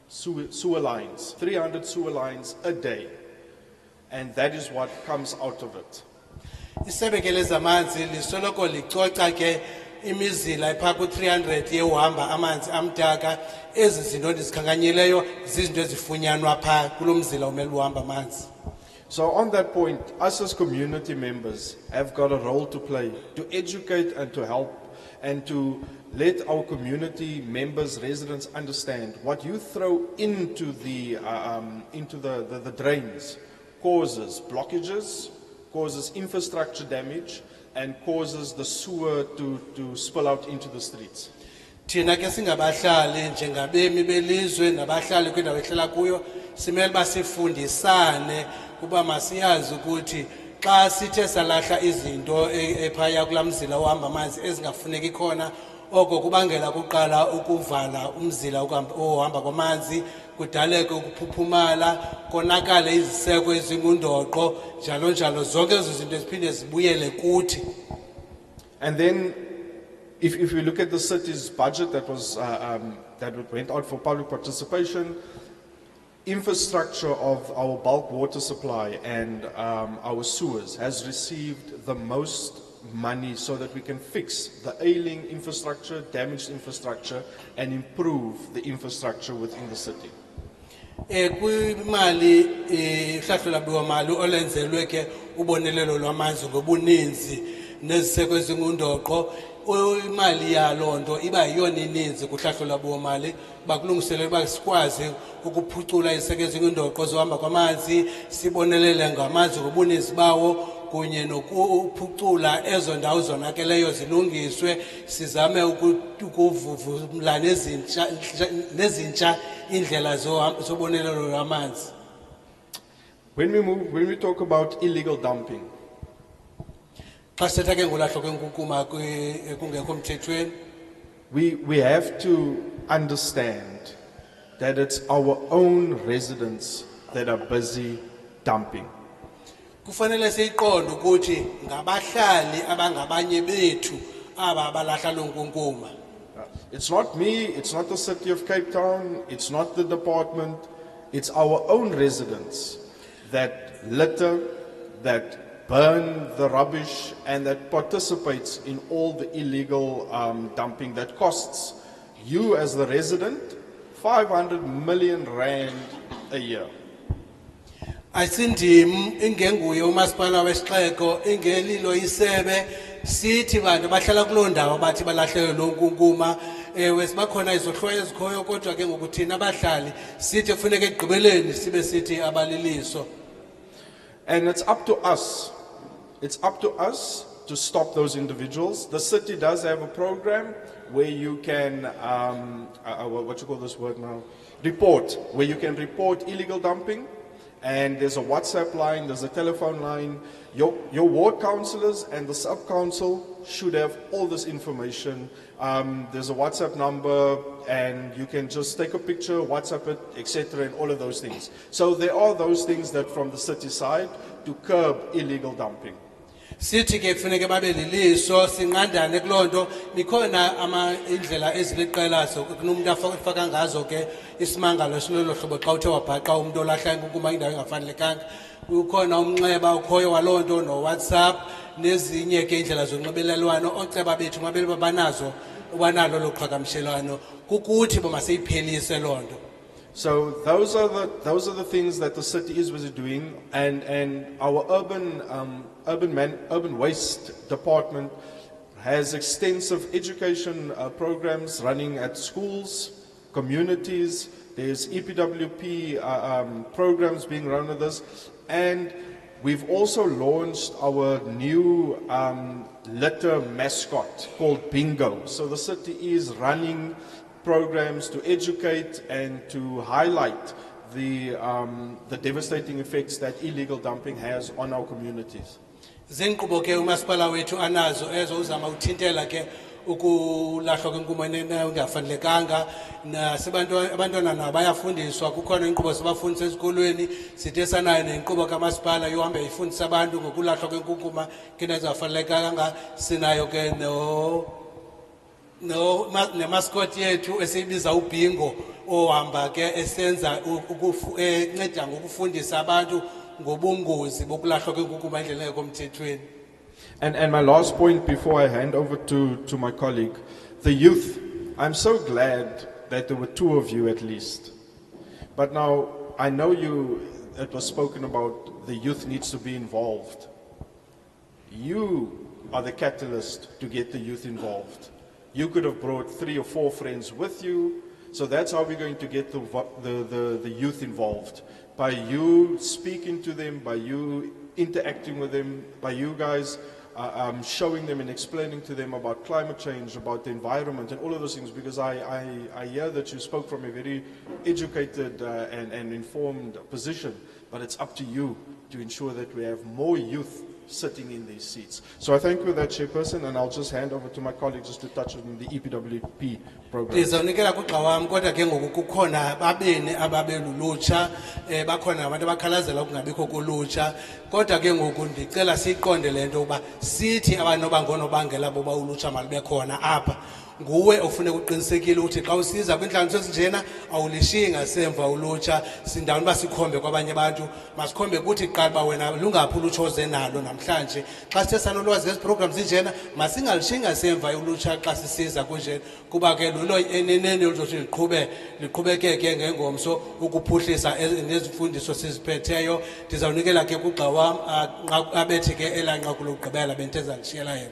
sewer lines, 300 sewer lines a day. And that is what comes out of it. Isebe ke lezamanzi lisoloko licoca ke imizila epha ku-300 yohamba amanzi amdaka. Ezi zinto ndizikhankanyileyo zizinto ezifunyanwa pha kulo mzila umele uhamba amanzi. So on that point, us as community members have got a role to play to educate and to help and to let our community members, residents understand what you throw into the drains causes blockages, causes infrastructure damage, and causes the sewer to spill out into the streets. Thina ke singabahlali njengabemi belizwe nabahlali kwindawo ehlala kuyo simele basifundisane kuba masiyazi ukuthi xa sithe salahla izinto ephaya kulamzila ohamba amanzi ezingafuneki khona oko kubangela kuqala ukuvala umzila ohamba kwamanzi kudaleke ukuphuphumala konakale iziseko ezingundoqo njalo njalo zonke ezo zinto ziphinde zibuyele kuthi. And then if we look at the city's budget that was that went out for public participation, infrastructure of our bulk water supply and our sewers has received the most money so that we can fix the ailing infrastructure, damaged infrastructure, and improve the infrastructure within the city. Kwimali ihlahlolabiwa mali olenzelwe ke ubonelelo lwamanzi ngobuninzi neziseko ezingundoqo imali yalonto iba yiyona ininzi kuhlahlolabiwa mali bakulungiselela uba sikwazi ukuphucula iziseko ezingundoqo zohamba kwamanzi sibonelele ngamanzi ngobuninzi bawo kunye nokuphucula ezo ndawo zonakeleyo zilungiswe sizame ukuvuvula nezintsha indlela zobonelelo lwamanzi. When we talk about illegal dumping, we have to understand that it's our own residents that are busy dumping. Kufanele siqonde ukuthi ngabahlali abangabanye bethu aba abalahla lonkunkuma. It's not me, it's not the city of Cape Town, it's not the department, it's our own residents that litter, that burn the rubbish, and that participates in all the illegal dumping that costs you as the resident 500 million rand a year. Asindim ingenguye umasipala wesixeko ingelilo isebe sithi bantu bahlala kuloo ndawo bathi balahlelwe lo nkunkuma wesibakhona izohloyo ezikhoyo kodwa ke ngokuthina abahlali sithi kufuneka ekugqibeleni sibe sithi abaliliso. And it's up to us to stop those individuals. The city does have a program where you can what you call this word now, where you can report illegal dumping. And there's a WhatsApp line, there's a telephone line. Your ward councillors and the sub-council should have all this information. There's a WhatsApp number, and you can just take a picture, WhatsApp it, etc., and all of those things. So there are those things that from the city side to curb illegal dumping. Sithi ke kufuneka babe liliso sinqandane kulonto nikhona indlela eziliqela so kunomuntu afaka ngazo ke isimangalo sinolo hlobo xa uthe wabhaqa umuntu olahla inkukuma indawo engafanelekanga ukhona umnxeba ukhoyo walonto no WhatsApp nezinye ke indlela zonxibelelwano oceba bethu ngabeli babanazo ubanalo loqhagamshelwano kukuthi bomaseyiphelise lonto. So those are the things that the city is busy doing, and our urban waste department has extensive education programs running at schools, communities. There's EPWP programs being run with this, and we've also launched our new litter mascot called Bingo. So the city is running programs to educate and to highlight the devastating effects that illegal dumping has on our communities. Zinkqubo ke umasipala wethu anazo ezo uzama uthintela ke ukulahlwa kwenkukuma engafanelekanga abantwana nabo bayafundiswa kukhona inkqubo sibafundisa ezikolweni sithe sanayo nenkqubo kamasipala yohambe ifundisa abantu ngokulahlwa kwenkukuma into ezingafanelekanga sinayo ke nemascot yethu esiyibiza uBingo ohamba ke esenza enceda ngokufundisa abantu ngobungozi bokulahlwa kwenkukuma endlela engekho mthethweni. And my last point before I hand over to my colleague, the youth. I'm so glad that there were two of you at least. But now I know it was spoken about the youth needs to be involved. You are the catalyst to get the youth involved. You could have brought 3 or 4 friends with you. So that's how we're going to get the youth involved. By you speaking to them, by you interacting with them, by you guys showing them and explaining to them about climate change, about the environment and all of those things, because I hear that you spoke from a very educated and informed position, but it's up to you to ensure that we have more youth sitting in these seats. So I thank you for that, Chairperson, and I'll just hand over to my colleague just to touch on the EPWP program. Ndizawunikela kugxa wam kodwa ke ngoku kukhona babini ababelulutsha bakhona abantu abakhalazela ukungabikho kolutsha kodwa ke ngoku ndicela siyiqonde le nto uba sithi abantu abangonobangela boba ulutsha malube khona apha nguwe ofuneka uqinisekile ukuthi xa usiza kwinhlanganiso ezinjena awulishiyi ngasemva ulutsha sindawuni uba sikhombe kwabanye abantu masikhombe kuthi kuqala uba wena lungaphi ulutsha oze nalo namhlanje xa sithe sanolwazi ngezi programs zinjena masingalishiyi ngasemva ulutsha xa sisiza kunjena kuba ke lulo eneneni oluzothi liqhubekeke ngengomso ukuphuhlisa nezifundiso siziphetheyo ndizawunikela ke kugxa wam abethi ke elanqaku lokugqibela benteza ndishiyela yena.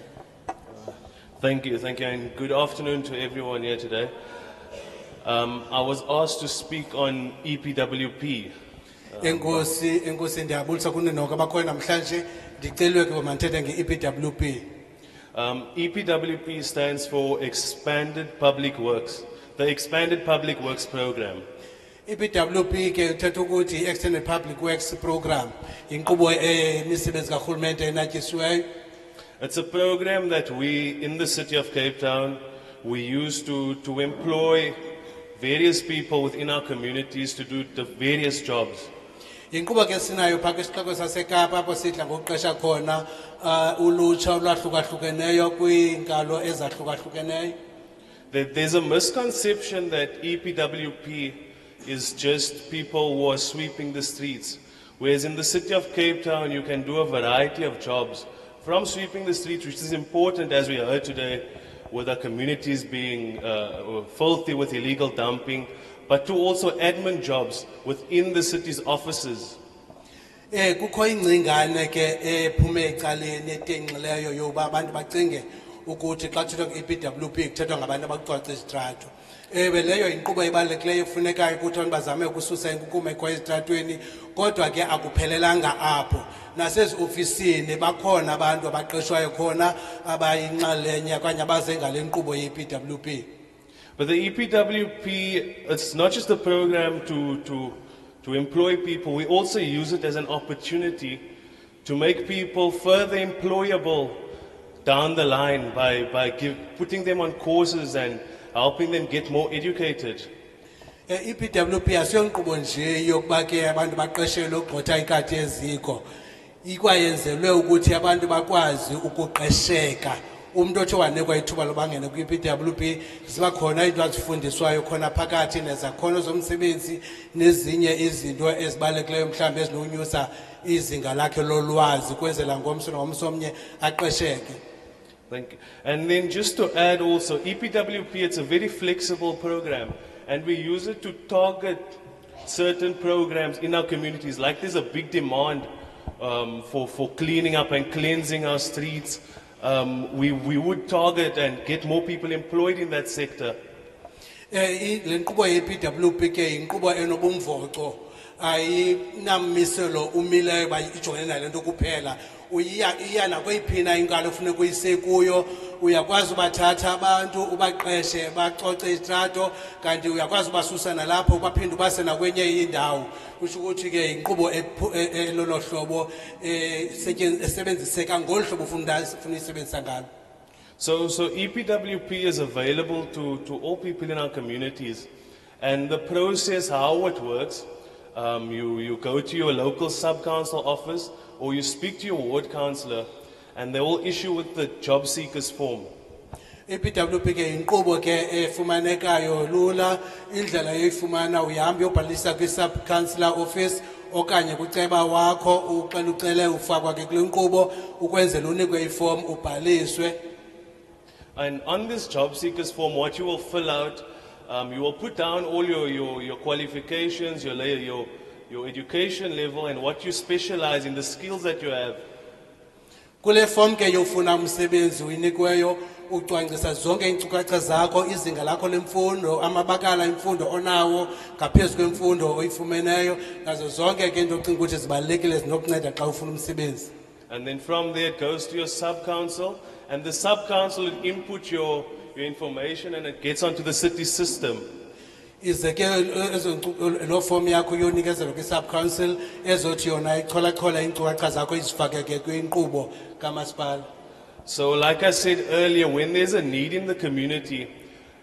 Thank you, and good afternoon to everyone here today. I was asked to speak on EPWP. Enkosi ndiyabulisa kuni nonke abakhoyo namhlanje ndicelwe ke manthethe nge-EPWP. EPWP stands for Expanded Public Works, the Expanded Public Works Program. EPWP ke uthetha ukuthi Extended Public Works Program inkqubo emisebenzi karhulumente enatyisiweyo. It's a program that we, in the city of Cape Town, we use to employ various people within our communities to do the various jobs. Inkqubo ke sinayo phaa kwisixeko saseKapa apho sidla ngokuqesha khona ulutsha olwahlukahlukeneyo kwiinkalo ezahlukahlukeneyo. There's a misconception that EPWP is just people who are sweeping the streets, whereas in the city of Cape Town you can do a variety of jobs. From sweeping the streets, which is important as we heard today, with our communities being filthy with illegal dumping, but to also admin jobs within the city's offices. Kukho ingcingane ke ephume ecaleni etenxileyo yoba abantu bacinge ukuthi xa kuthethwa nge-EPWP kuthethwa ngabantu abakucwaca izitrato. Leyo inkqubo ebalulekileyo efunekayo ukuthi abantu bazame ukususa inkukuma ekhoyo ezitratweni kodwa ke akuphelelanga apho. Nasezi-ofisini bakhona abantu abaqeshwayo khona abayinxalenye okanye abaze ngale nkqubo ye-EPWP. But the EPWP, it's not just a program to to employ people. We also use it as an opportunity to make people further employable down the line by putting them on courses and helping them get more educated. IPWP asiyonkqubo nje yokuba ke abantu baqeshelwe ukugxotha ikati eziko. Ikwayenzelwe ukuthi abantu bakwazi ukuqesheka. Umuntu othe wanikwa ithuba lobangena kwi-PWP ziba khona into azifundiswayo khona phakathi nezakhono zomsebenzi nezinye izinto ezibalulekileyo mhlawumbe ezinonyusa izinga lakhe lolwazi kwenzela ngomso nomsomnye aqesheke. Thank you. And then just to add also, EPWP, it's a very flexible program, and we use it to target certain programs in our communities. Like there's a big demand for cleaning up and cleansing our streets. We would target and get more people employed in that sector. Le nkqubo ye-PWP ke yinkqubo enobumvoco ayinamiselo umileyo uba ijongene nale nto kuphela. Iya nakweyiphi inkalo funeka uyisekuyo. Uyakwazi ubathatha abantu ubaqeshe bacoce istrato kanti uyakwazi ubasusa nalapho ubaphinde ubase nakwenye indawo. Kusho ukuthi ke inkqubo elolo hlobo esebenziseka ngolu hlobo ufuna isebenzisa ngalo. So EPWP is available to all people in our communities. And the process, how it works, you go to your local sub-council office or you speak to your ward councillor and they will issue with the job seekers form. IPWP ke inkqubo ke efumanekayo lula indlela yoyifumana uyahamba uyobhalisa kwi-sub councillor office okanye kuceba wakho ucele ufakwa ke kule nkqubo ukwenzela unikwe iform ubhaliswe. And on this job seekers form, what you will fill out, you will put down all your qualifications, your education level, and what you specialize in, the skills that you have. Kule form ke yofuna umsebenzi uyinikweyo ucwangcisa zonke iinkcukacha zakho izinga lakho lemfundo amabakala emfundo onawo ngaphezu kwemfundo oyifumeneyo nazo zonke ke into ocinga ukuthi zibalulekile zinokunceda xa ufuna umsebenzi. And then from there it goes to your sub-council, and the sub-council will input your information and it gets onto the city system. Ize ke lo form yakho yonikezelwa kwi-sub council ezothi yona icholachola iinkcukacha zakho izifake ke kwinkqubo kamasipala. So like I said earlier, when there's a need in the community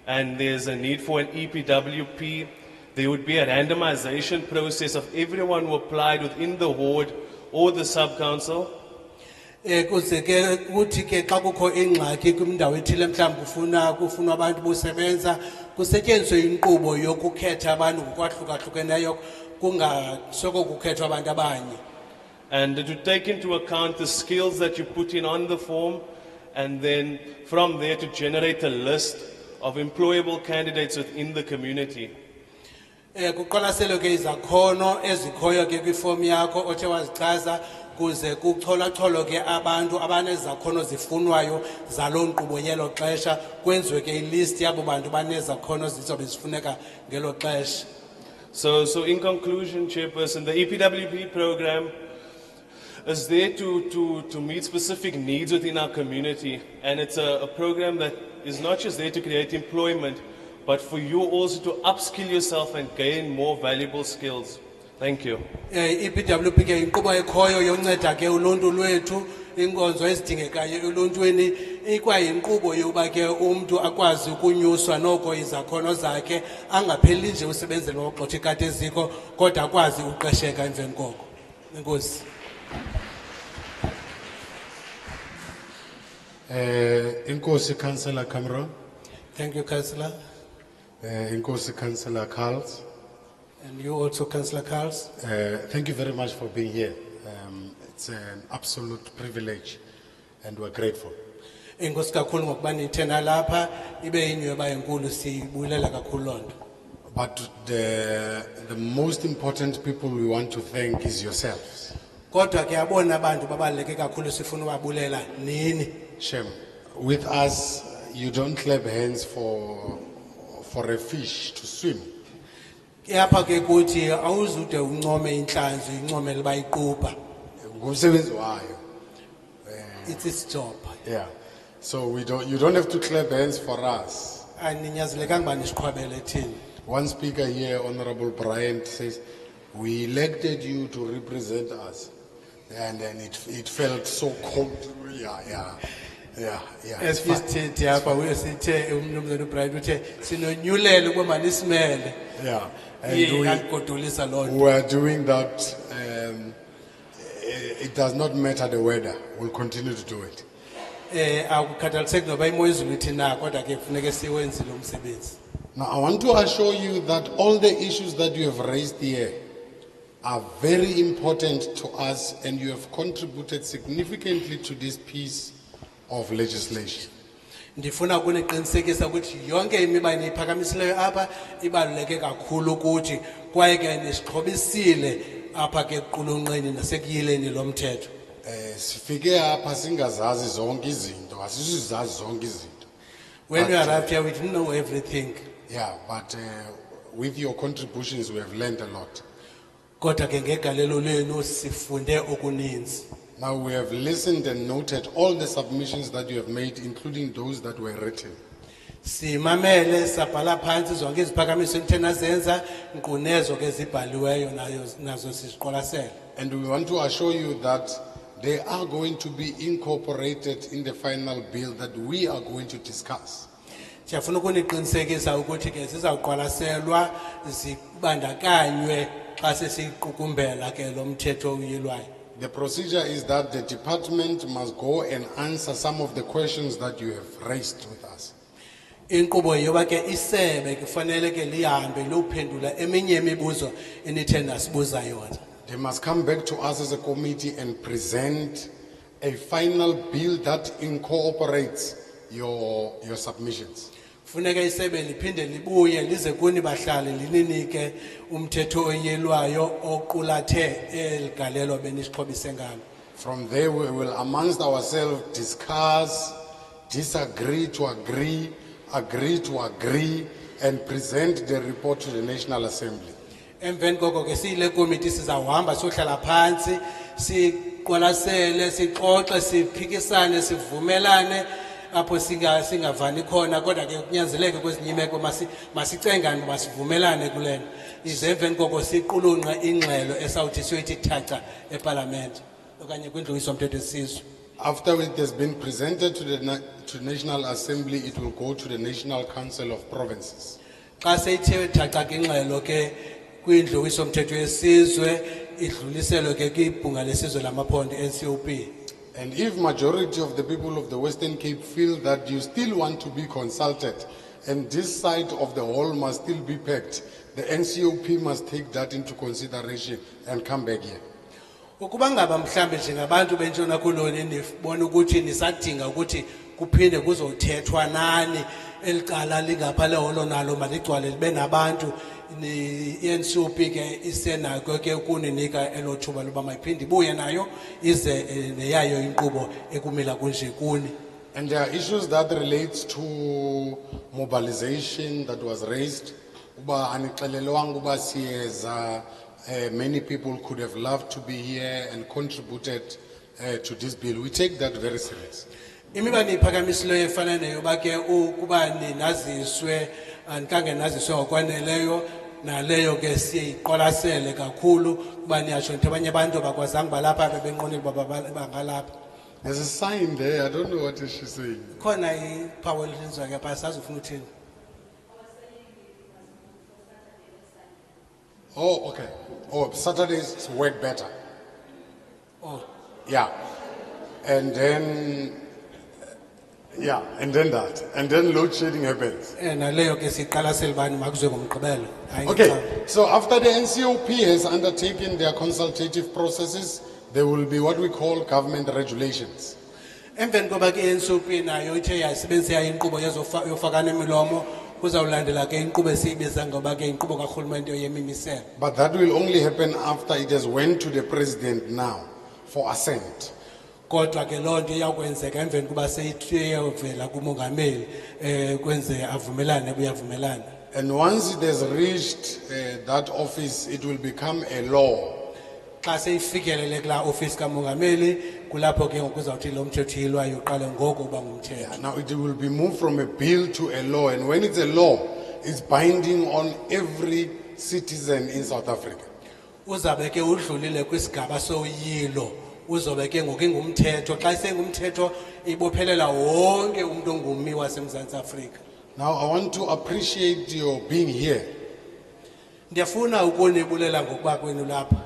and there's a need for an EPWP, there would be a randomization process of everyone who applied within the ward or the sub-council. Kuze ke uthi ke xa kukho ingxaki kwindawo ethile mhlawumbe kufunwa abantu bosebenza kusetyenziswe inkqubo yokukhetha abantu ngokwahluka-hlukeneyo kungasoko kukhethwa abantu abanye. And to take into account the skills that you put in on the form, and then from there to generate a list of employable candidates within the community. Kuqwalaselwe ke izakhono ezikhoyo ke kwiform yakho othe wazichaza kuze kucholacholo ke abantu abanezakhono zifunwayo zaloo nkqubo yelo xesha kwenziwe ke ilist yabo bantu banezakhono zizobe zifuneka ngelo xesha. So in conclusion, Chairperson, the EPWP program is there to meet specific needs within our community, and it's a program that is not just there to create employment, but for you also to upskill yourself and gain more valuable skills. Thank you. IPWP ke inkqubo ekhoyo yonceda ke uluntu lwethu inkonzo ezidingekayo uluntwini ikwayinkqubo yokuba ke umntu akwazi ukunyuswa noko izakhono zakhe angapheli nje usebenzela ukugxotha ikati eziko kodwa akwazi uqesheka emveni koko. Enkosi. Inkosi Councillor Cameron. Thank you, Councillor. Inkosi Councillor Carls. And you also, Councillor Carls. Thank you very much for being here. It's an absolute privilege and we're grateful. Enkosi kakhulu ngokuba nithena lapha ibe yinyhweba enkulu sibulela kakhulu lonto. But the most important people we want to thank is yourselves. Kodwa ke abona abantu babaluleke kakhulu sifuna ubabulela nini. Shem, with us you don't clap hands for a fish to swim. Yapha ke kuthi awuzude uncome inhlanzi incomele bayiqupha. Ngumsebenzi wayo. It's his job. Yeah. So you don't have to clap hands for us. Aninyazelekanga ba nisiqhwabele thina. One speaker here, Honorable Bryant, says, We elected you to represent us. And then it felt so cold. Yeah. It's fine. Esithethe apha uyosithe umnumzana uBright uthe sinonyulele ukuba manisimele. Yeah. Yangodolisa loo nto. We are doing that. It does not matter the weather. We'll continue to do it. Akukhathaliseki noba imo izulu ithi na kodwa ke kufuneka siwenzile umsebenzi. Now, I want to assure you that all the issues that you have raised here are very important to us, and you have contributed significantly to this piece of legislation. Ndifuna ukuniqinisekisa ukuthi yonke imiba eniyiphakamisileyo apha ibaluleke kakhulu kuthi kwaye ke nisixhobisile apha ke equlunqeni nasekuyileni lo mthetho. Sifike apha singazazi zonke izinto, asisizazi zonke izinto. When we arrived here, we didn't know everything. Yeah, but with your contributions, we have learned a lot. Kodwa ke ngegalelo lenu sifunde okuninzi. Now we have listened and noted all the submissions that you have made, including those that were written. Simamele sabhala phansi zonke iziphakamiso enithena zenza nkqu nezo ke zibhaliweyo nazo siziqwalasele. And we want to assure you that they are going to be incorporated in the final bill that we are going to discuss. Siyafuna ukuniqinisekisa ukuthi ke sizawuqwalaselwa zibandakanywe xa sesiqukumbela ke lo mthetho uyilwayo. The procedure is that the department must go and answer some of the questions that you have raised with us. Inkqubo yoba ke isebe kufanele ke lihambe lophendula eminye imibuzo enithe nasibuza yona. They must come back to us as a committee and present a final bill that incorporates your submissions. Funeka isebe liphinde libuye lize kuni bahlali lininike umthetho oyelwayo oqulathe eligalelo benisixhobise ngalo. From there we will amongst ourselves discuss, disagree to agree, agree to agree, and present the report to the National Assembly. Emveni koko ke siyile committee sizawuhamba sohlala phansi siqwalasele sixoxe siphikisane sivumelane apho singavani khona kodwa ke kunyanzeleke kwezinye imeko masicengane masivumelane kulena ize emveni koko siqulunqa ingxelo esawuthi siyoyithi thaca eParliament okanye kwindluliso mthetho esizwe. After it has been presented to the National Assembly, it will go to the National Council of Provinces. Xa seyithe thaca ke ingxelo ke kwindluliso mthetho esizwe idluliselwe ke kwibhunga lesizwe lamaphondo NCOP. And if majority of the people of the Western Cape feel that you still want to be consulted and this side of the hall must still be packed, the NCOP must take that into consideration and come back here. Ukuba ngaba mhlambe njengabantu bentshona koloni nifuna ukuthi nisadinga ukuthi kuphinde kuzothethwa nani elicala lingapha leholo nalo maligcwale libe nabantu iNCOP ke isenako ke ukuninika elothuba loba mayiphinde ibuye nayo ize neyayo inkqubo ekumila kunje kuni. And there are issues that relates to mobilization that was raised. Uba anixelelwanga uba siyeza, many people could have loved to be here and contributed to this bill. We take that very serious. Imiba niphakamisileyo efana neyoba ke ukuba ninaziswe ankange naziswe ngokwaneleyo naleyo ke siyiqwalasele kakhulu kuba niyasho nto abanye abantu bakwazanga balapha bebenqonile bangalapha. There's a sign there. I don't know what is she saying. Khona iphawu elinzwa ke pha sazofuna uthini. Oh, okay. Oh, Saturdays work better. Oh. Yeah. And then that. And then load shedding happens. Okay, so after the NCOP has undertaken their consultative processes, there will be what we call government regulations. But that will only happen after it has went to the president now for assent. Kodwa ke lonto iyakwenzeka emveni kuba seyithiyevela kumongameli kwenze avumelane buyavumelana. And once it has reached that office, it will become a law. Xa seyifikelele kula office kamongameli kulapho ke ngokuzawuthi lo mthetho yilwayo uqale ngoko uba ngumthetho. Now it will be moved from a bill to a law, and when it's a law, it's binding on every citizen in South Africa. uzabe ke udlulile kwisigaba soyilo uzobe ke ngoku ingumthetho xa isengumthetho ibophelela wonke umuntu ongummi waseMzantsi Afrika. Now, I want to appreciate your being here, Ndiyafuna ukunibulela ngokuba kwenu lapha.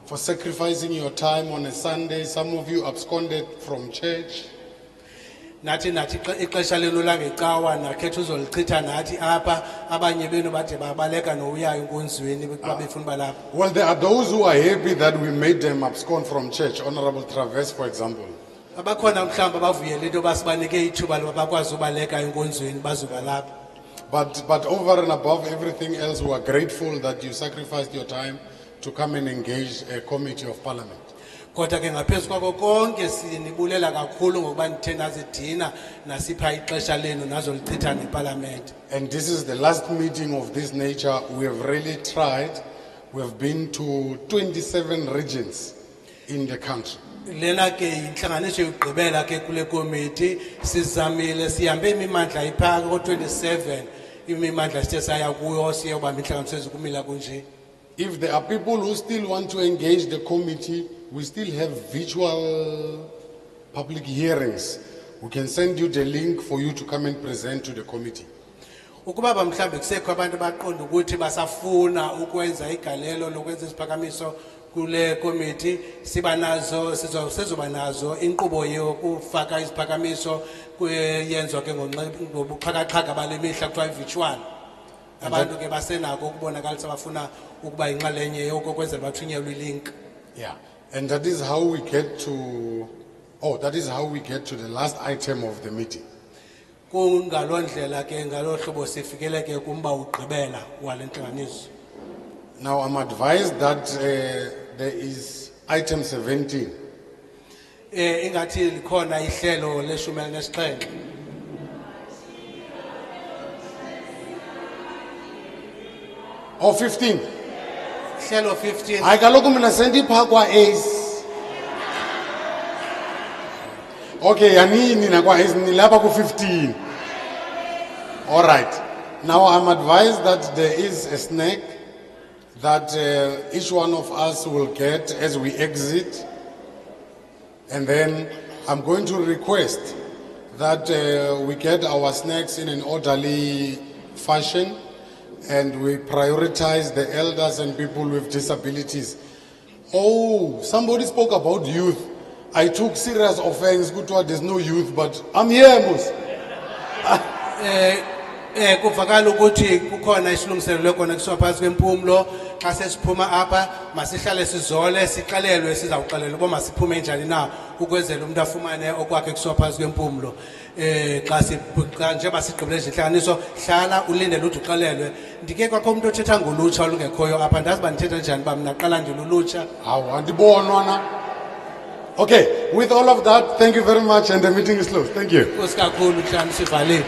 for sacrificing your time on a Sunday. Some of you absconded from church. Nathi ixesha lenu langecawa nakhetha uzolichitha nathi apha abanye benu bade babaleka noyayo enkonzweni kuba befuna balapha. Well, there are those who are happy that we made them abscond from church. Honorable Traverse, for example. Abakhona mhlamba bavuyela into basibanike ithuba loba bakwazi ubaleka enkonzweni bazoba lapha. But over and above everything else, we are grateful that you sacrificed your time to come and engage a committee of parliament. Kodwa ke ngaphezu kwako konke sinibulela kakhulu ngokuba nithe nazidina nasipha ixesha lenu nazolichitha neparlament. And this is the last meeting of this nature. We have really tried. We have been to 27 regions in the country. Lena ke inhlanganiso yokugqibela ke kule committee sizamile sihambe imimandla iphaka ko27 imimandla sithe saya kuyo siyobamba inhlanganiso ezikumila kunje. If there are people who still want to engage the committee, we still have virtual public hearings. We can send you the link for you to come and present to the committee. Ukuba mhlambe kusekho abantu baqonda ukuthi basafuna ukwenza igalelo lokwenza isiphakamiso kule committee sibanazo sizoba nazo inkqubo yokufaka isiphakamiso kuyenzwa ke ngobuxhakaxhaka bale mihla kuthiwa virtual. Abantu ke basenako ukubonakalisa bafuna ukuba inxalenye yokwenzela bathunyelwe ilink. Yeah. And that is how we get to the last item of the meeting. Kungalondlela ke ngalohlobo sifikele ke kumba ugqibela wale ntlanganiso. Now I'm advised that there is item 17. Ingathi likhona ihlelo leshumi elinesixhenxe. Oh, 15. Ihlelo 15. Hayi kaloku mina sendipha kwa Ace. Okay, yanini na kwa Ace nilapha ku 15. All right. Now I'm advised that there is a snack that each one of us will get as we exit. And then I'm going to request that we get our snacks in an orderly fashion and we prioritize the elders and people with disabilities. Oh, somebody spoke about youth. I took serious offense. Good word, there's no youth, but I'm here, Mus. Kuvakala ukuthi kukhona isilungiselelo khona kuswa phakathi kwempumlo xa sesiphuma apha masihlale sizole sixelelwe sizawuxelelwa uba masiphume njani na ukwenzela umuntu afumane okwakhe kuswa phakathi kwempumlo xa njengoba sigqibile inhlanganiso hlala ulindele uthi uxelelwe ndike kwakho umuntu othetha ngolutsha olungekhoyo apha ndazi uba ndithetha njani uba mna qala ndilulutsha hawu andibonwa na. Okay, with all of that, thank you very much and the meeting is closed. Thank you. Nkosi kakhulu inhlanganiso ivalile.